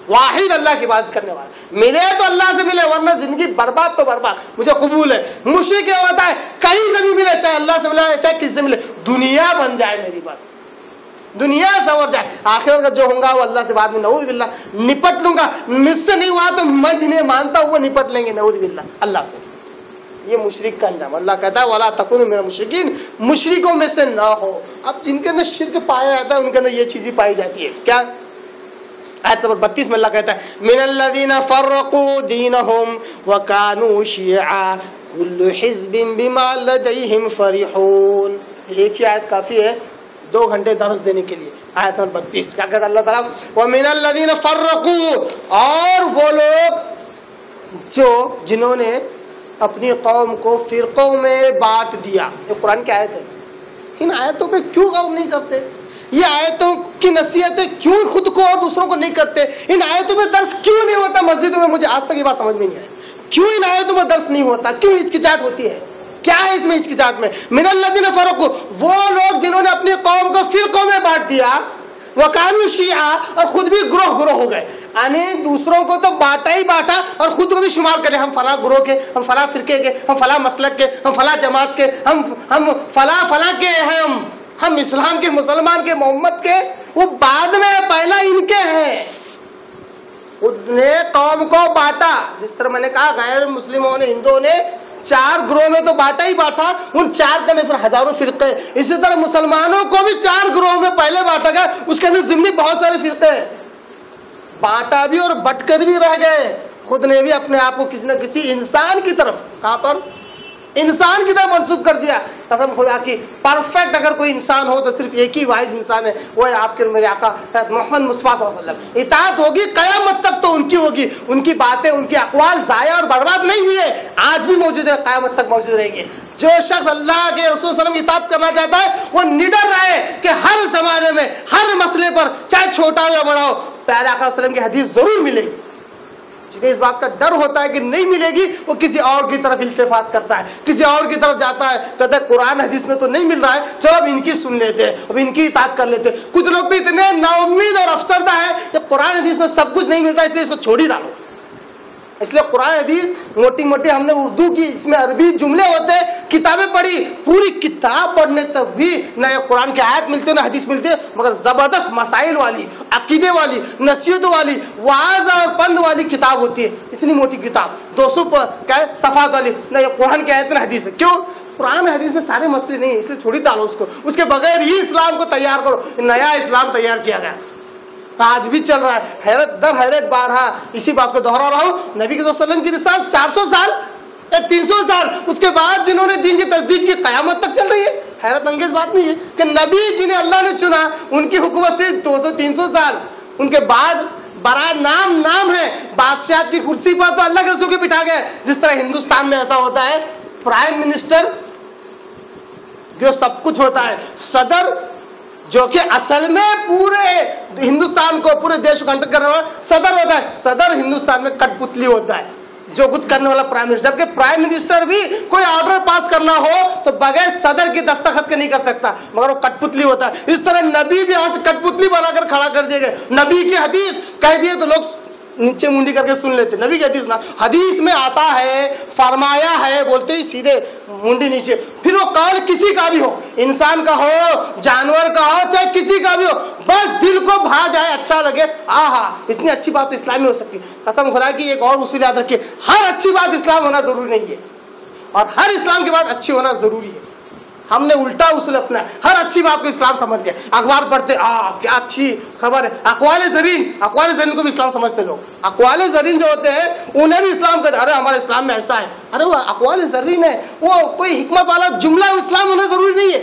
واحد اللہ کی عبادت کرنے والا. ملے تو اللہ سے ملے, ورنہ زندگی برباد تو برباد, مجھے قبول ہے. مشرک کیا ہوتا ہے, کہیں سے بھی ملے, چاہے اللہ سے ملے چاہے کس سے ملے, دنیا بن جائے میری, بس دنیا سنور جائے, آخرت کا جو ہوں گا وہ اللہ سے بعد میں نعوذ باللہ نپٹ لوں گا. مجھ سے نہیں ہوا تو میں جنہیں مانتا ہوں وہ نپٹ لیں گے نعوذ باللہ اللہ سے. یہ مشرک کا انجام. اللہ کہتا ہے وَلَا تَكُونُوا مِنَ الْمُشْرِكِينَ, مشرکوں میں سے نہ ہو. اب جن کے اندر شرک پایا جاتا ہے ان کے اندر یہ چیزیں پائی جاتی ہے. کیا آیت نمبر 32 میں اللہ کہتا ہے من الذین فرقوا دینہم وکانوا شیعا کل حزب بما لدیہم فرحون. ایک ہی آیت کافی ہے 2 گھنٹے درس دینے کے لیے. آیت نمبر 32 کیا کہتا ہے اللہ تعالیٰ, ومن الذین فرقوا, اور وہ لوگ جنہوں نے اپنی قوم کو فرقوں میں بانٹ دیا. یہ قرآن کی آیت ہے. ان آیتوں پہ کیوں غور نہیں کرتے؟ یہ آیتوں کی نصیحتیں کیوں خود کو اور دوسروں کو نہیں کرتے؟ ان آیتوں میں درس کیوں نہیں ہوتا مسجدوں میں؟ مجھے آج تک یہ بات سمجھ میں نہیں آئی. کیوں ان آیتوں میں درس نہیں ہوتا؟ کیوں ہچکچاہٹ ہوتی ہے؟ کیا ہے اس میں ہچکچاہٹ میں؟ من الذین فرقوا, وہ لوگ جنہوں نے اپنی قوم کو فرقوں میں بانٹ دیا, وکانوا شیعا, اور خود بھی گروہ گروہ ہو گئے. یعنی دوسروں کو تو بانٹا ہی بانٹا اور خود کو بھی شمار کرے, ہم فلاں گروہ کے, ہم فلاں فرقے کے, ہم فلاں مسلک کے, ہم فلاں جماعت کے, ہم فلاں فلاں کے ہیں, ہم اسلام کے, مسلمان کے, محمد کے. وہ بعد میں, پہلا ان کے ہیں. خود نے قوم کو بانٹا, جس طرح میں نے کہا غیر مسلموں نے, ہندوؤں نے 4 گروہ میں تو بانٹا ہی بانٹا, ان 4 کا نہیں پھر ہزاروں فرقے. اسی طرح مسلمانوں کو بھی 4 گروہ میں پہلے بانٹا گیا, اس کے اندر ضمنی بہت سارے فرقے, بانٹا بھی اور بٹ کر بھی رہ گئے. خود نے بھی اپنے آپ کو کسی نہ کسی انسان کی طرف, کہاں پر, انسان کی طرف منسوب کر دیا. قسم خدا کی, پرفیکٹ اگر کوئی انسان ہو تو صرف ایک ہی واحد انسان ہے, وہ ہے آپ کے میرے آقا محمد مصطفیٰ صلی اللہ علیہ وسلم. اطاعت ہوگی قیامت تک تو ان کی ہوگی, ان کی باتیں, ان کی اقوال ضائع اور برباد نہیں ہوئی ہے, آج بھی موجود ہے, قیامت تک موجود رہے گی. جو شخص اللہ کے رسول صلی اللہ علیہ وسلم کی اطاعت کرنا چاہتا ہے وہ نڈر رہے کہ ہر زمانے میں, ہر مسئلے پر, چاہے چھوٹا ہو یا بڑا ہو, پیارے آقا صلی اللہ علیہ وسلم کی حدیث ضرور ملے گی. جنہیں اس بات کا ڈر ہوتا ہے کہ نہیں ملے گی وہ کسی اور کی طرف التفات کرتا ہے, کسی اور کی طرف جاتا ہے, کہتا ہے قرآن حدیث میں تو نہیں مل رہا ہے, چلو اب ان کی سن لیتے ہیں, اب ان کی اطاعت کر لیتے. کچھ لوگ تو اتنے نا امید اور افسردہ ہیں کہ قرآن حدیث میں سب کچھ نہیں ملتا اس لیے اس کو چھوڑ ہی ڈالو. اس لیے قرآن حدیث موٹی موٹی ہم نے اردو کی, اس میں عربی جملے ہوتے ہیں, کتابیں پڑھی, پوری کتاب پڑھنے تک بھی نہ قرآن کی آیت ملتے نہ حدیث ملتے, مگر زبردست مسائل والی, عقیدے والی, نصیحتوں والی, وعظ اور پند والی کتاب ہوتی ہے. اتنی موٹی کتاب 200 صفحات والی, نہ یہ قرآن کی آیت نہ حدیث ہے. کیوں؟ قرآن حدیث میں سارے مسئلے نہیں ہیں, اس لیے چھوڑی ڈالو اس کو, اس کے بغیر ہی اسلام کو تیار کرو. نیا اسلام تیار کیا گیا, آج بھی چل رہا ہے. حیرت در حیرت بارہا اسی بات کو دہرا رہا ہوں, نبی کے وسلم کی رسالت 400 سال یا 300 سال, اس کے بعد جنہوں نے دین کی تصدیق کی قیامت تک چل رہی ہے. حیرت انگیز بات نہیں ہے کہ نبی جنہیں اللہ نے چنا ان کی حکومت سے 200-300 سال, ان کے بعد برائے نام ہے, بادشاہ کی کرسی پر تو اللہ کے رسول کے بٹھا گئے. جس طرح ہندوستان میں ایسا ہوتا ہے, پرائم منسٹر جو سب کچھ ہوتا ہے, صدر جو کہ اصل میں پورے ہندوستان کو, پورے دیش کو کنٹرول کرنے والا صدر ہوتا ہے. صدر ہندوستان میں کٹ پتلی ہوتا ہے, جو کچھ کرنے والا پرائم منسٹر. جبکہ پرائم منسٹر بھی کوئی آرڈر پاس کرنا ہو تو بغیر صدر کی دستخط کے نہیں کر سکتا, مگر وہ کٹ پتلی ہوتا ہے. اس طرح نبی بھی آج کٹ پتلی بنا کر کھڑا کر دیے گئے. نبی کی حدیث کہہ دیے تو لوگ نیچے منڈی کر کے سن لیتے. نبی کی حدیث نا, حدیث میں آتا ہے, فرمایا ہے, بولتے ہی سیدھے منڈی نیچے. پھر وہ قول کسی کا بھی ہو, انسان کا ہو, جانور کا ہو, چاہے کسی کا بھی ہو, بس دل کو بھا جائے, اچھا لگے, آہا اتنی اچھی بات تو اسلام میں ہو سکتی. قسم خدا کی ایک اور اصول یاد رکھیے, ہر اچھی بات اسلام ہونا ضروری نہیں ہے, اور ہر اسلام کے بعد اچھی ہونا ضروری ہے. ہم نے الٹا اصول اپنا ہے, ہر اچھی بات کو اسلام سمجھ لیا. اخبار پڑھتے, کیا اچھی خبر ہے. اقوال زرین کو بھی اسلام سمجھتے لوگ. اقوال زرین جو ہوتے ہیں انہیں بھی اسلام کہتے ہیں, ارے ہمارے اسلام میں ایسا ہے. ارے وہ اقوال زرین ہے, وہ کوئی حکمت والا جملہ ہے, اسلام ہونا ضروری نہیں ہے.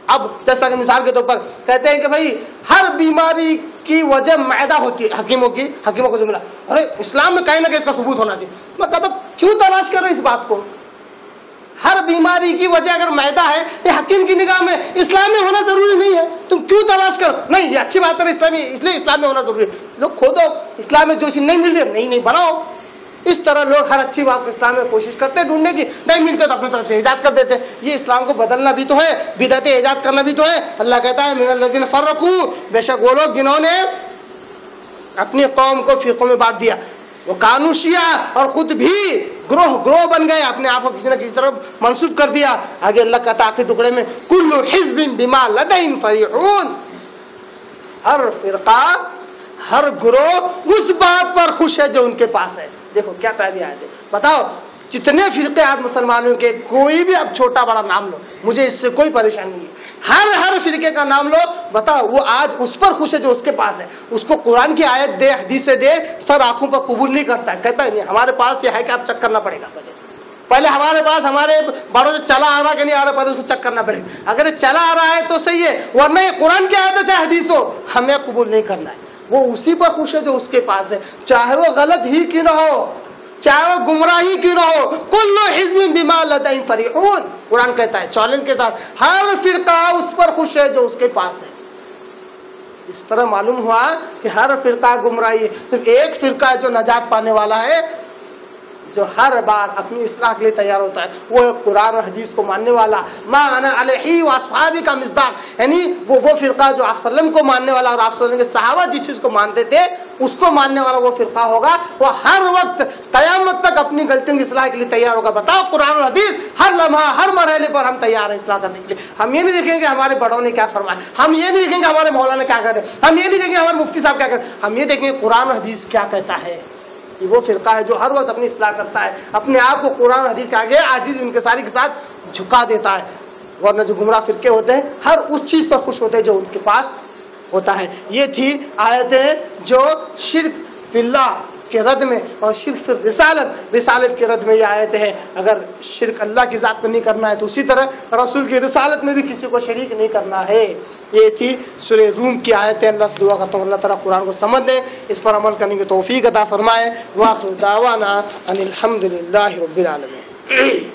اب جیسا کہ مثال کے طور پر کہتے ہیں کہ بھائی ہر بیماری کی وجہ معدہ ہوتی ہے, حکیموں کا جملہ. ارے اسلام میں کہیں نہ کہیں اس کا ثبوت ہونا چاہیے. میں کہتا کیوں تلاش کر رہے اس بات کو؟ ہر بیماری کی وجہ اگر معدہ ہے, یہ حکیم کی نگاہ میں اسلام میں ہونا ضروری نہیں ہے, تم کیوں تلاش کرو؟ نہیں یہ اچھی بات ہے اسلامی, اس لیے اسلام میں ہونا ضروری ہے. لوگ کھودو, اسلام میں جو چیز نہیں مل رہی نہیں بناؤ. اس طرح لوگ ہر اچھی بات کو اسلام میں کوشش کرتے ڈھونڈنے کی, نہیں ملتے تو اپنی طرف سے ایجاد کر دیتے. یہ اسلام کو بدلنا بھی تو ہے, بدعتیں ایجاد کرنا بھی تو ہے. اللہ کہتا ہے من الذین فرقوا, بے شک وہ لوگ جنہوں نے اپنی قوم کو فرقوں میں بانٹ دیا, وہ کانو شیعہ, اور خود بھی گروہ بن گئے, اپنے آپ کو کسی نہ کسی طرف منسوب کر دیا. آگے اللہ کہتا ہے آخری ٹکڑے میں, کل حزب بما لدیہم فریحون, ہر فرقہ ہر گروہ اس بات پر خوش ہے جو ان کے پاس ہے. دیکھو کیا پیاری آیت ہے. بتاؤ جتنے فرقے آج مسلمانوں کے, کوئی بھی اب چھوٹا بڑا نام لو, مجھے اس سے کوئی پریشانی نہیں ہے. ہر فرقے کا نام لو, بتاؤ وہ آج اس پر خوش ہے جو اس کے پاس ہے. اس کو قرآن کی آیت دے, حدیث دے, سر آنکھوں پر قبول نہیں کرتا ہے. کہتا ہے نہیں ہمارے پاس یہ ہے کہ آپ چیک کرنا پڑے گا. پہلے ہمارے پاس ہمارے بڑوں سے چلا آ رہا کہ نہیں آ رہا, پہلے اس کو چیک کرنا پڑے گا. اگر یہ چلا آ رہا ہے تو صحیح ہے, ورنہ یہ قرآن کی آیت ہو چاہے حدیث ہو, ہمیں قبول نہیں کرنا ہے. وہ اسی پر خوش ہے جو اس کے پاس ہے, چاہے وہ غلط ہی کیوں نہ ہو, چاہے وہ گمراہی کیوں نہ ہو. کل حزب بما لدیہم فریحون, قرآن کہتا ہے چیلنج کے ساتھ, ہر فرقہ اس پر خوش ہے جو اس کے پاس ہے. اس طرح معلوم ہوا کہ ہر فرقہ گمراہی ہے, صرف ایک فرقہ ہے جو نجات پانے والا ہے, جو ہر بار اپنی اصلاح کے لیے تیار ہوتا ہے. وہ قرآن اور حدیث کو ماننے والا, ما انا علیہ واصحابی کا مصداق, یعنی وہ فرقہ جو آپ صلی اللہ علیہ وسلم کو ماننے والا اور آپ صلی اللہ علیہ وسلم کے صحابہ جس چیز کو مانتے تھے اس کو ماننے والا وہ فرقہ ہوگا. وہ ہر وقت قیامت تک اپنی غلطیوں کی اصلاح کے لیے تیار ہوگا. بتاؤ قرآن اور حدیث ہر لمحہ ہر مرحلے پر ہم تیار ہیں اصلاح کرنے کے لیے. ہم یہ نہیں دیکھیں گے ہمارے بڑوں نے کیا فرمایا, ہم یہ نہیں دیکھیں گے ہمارے مولانا کیا کہتے ہیں, ہم یہ نہیں دیکھیں گے ہمارے مفتی صاحب کیا کہتے ہیں, ہم یہ دیکھیں گے قرآن اور حدیث کیا کہتا ہے. یہ وہ فرقہ ہے جو ہر وقت اپنی اصلاح کرتا ہے, اپنے آپ کو قرآن اور حدیث کے آگے عاجز انکساری کے ساتھ جھکا دیتا ہے. ورنہ جو گمراہ فرقے ہوتے ہیں ہر اس چیز پر خوش ہوتے ہیں جو ان کے پاس ہوتا ہے. یہ تھی آیتیں جو شرک فی اللہ کے رد میں اور شرک فی رسالت کے رد میں یہ آیتیں ہیں. اگر شرک اللہ کی ذات میں نہیں کرنا ہے تو اسی طرح رسول کی رسالت میں بھی کسی کو شریک نہیں کرنا ہے. یہ تھی سورہ روم کی آیتیں. اللہ سے دعا کرتا ہوں اللہ تعالیٰ قرآن کو سمجھ دے, اس پر عمل کرنے کی توفیق عطا فرمائے. وآخر دعوانا ان الحمد للہ رب العالمین.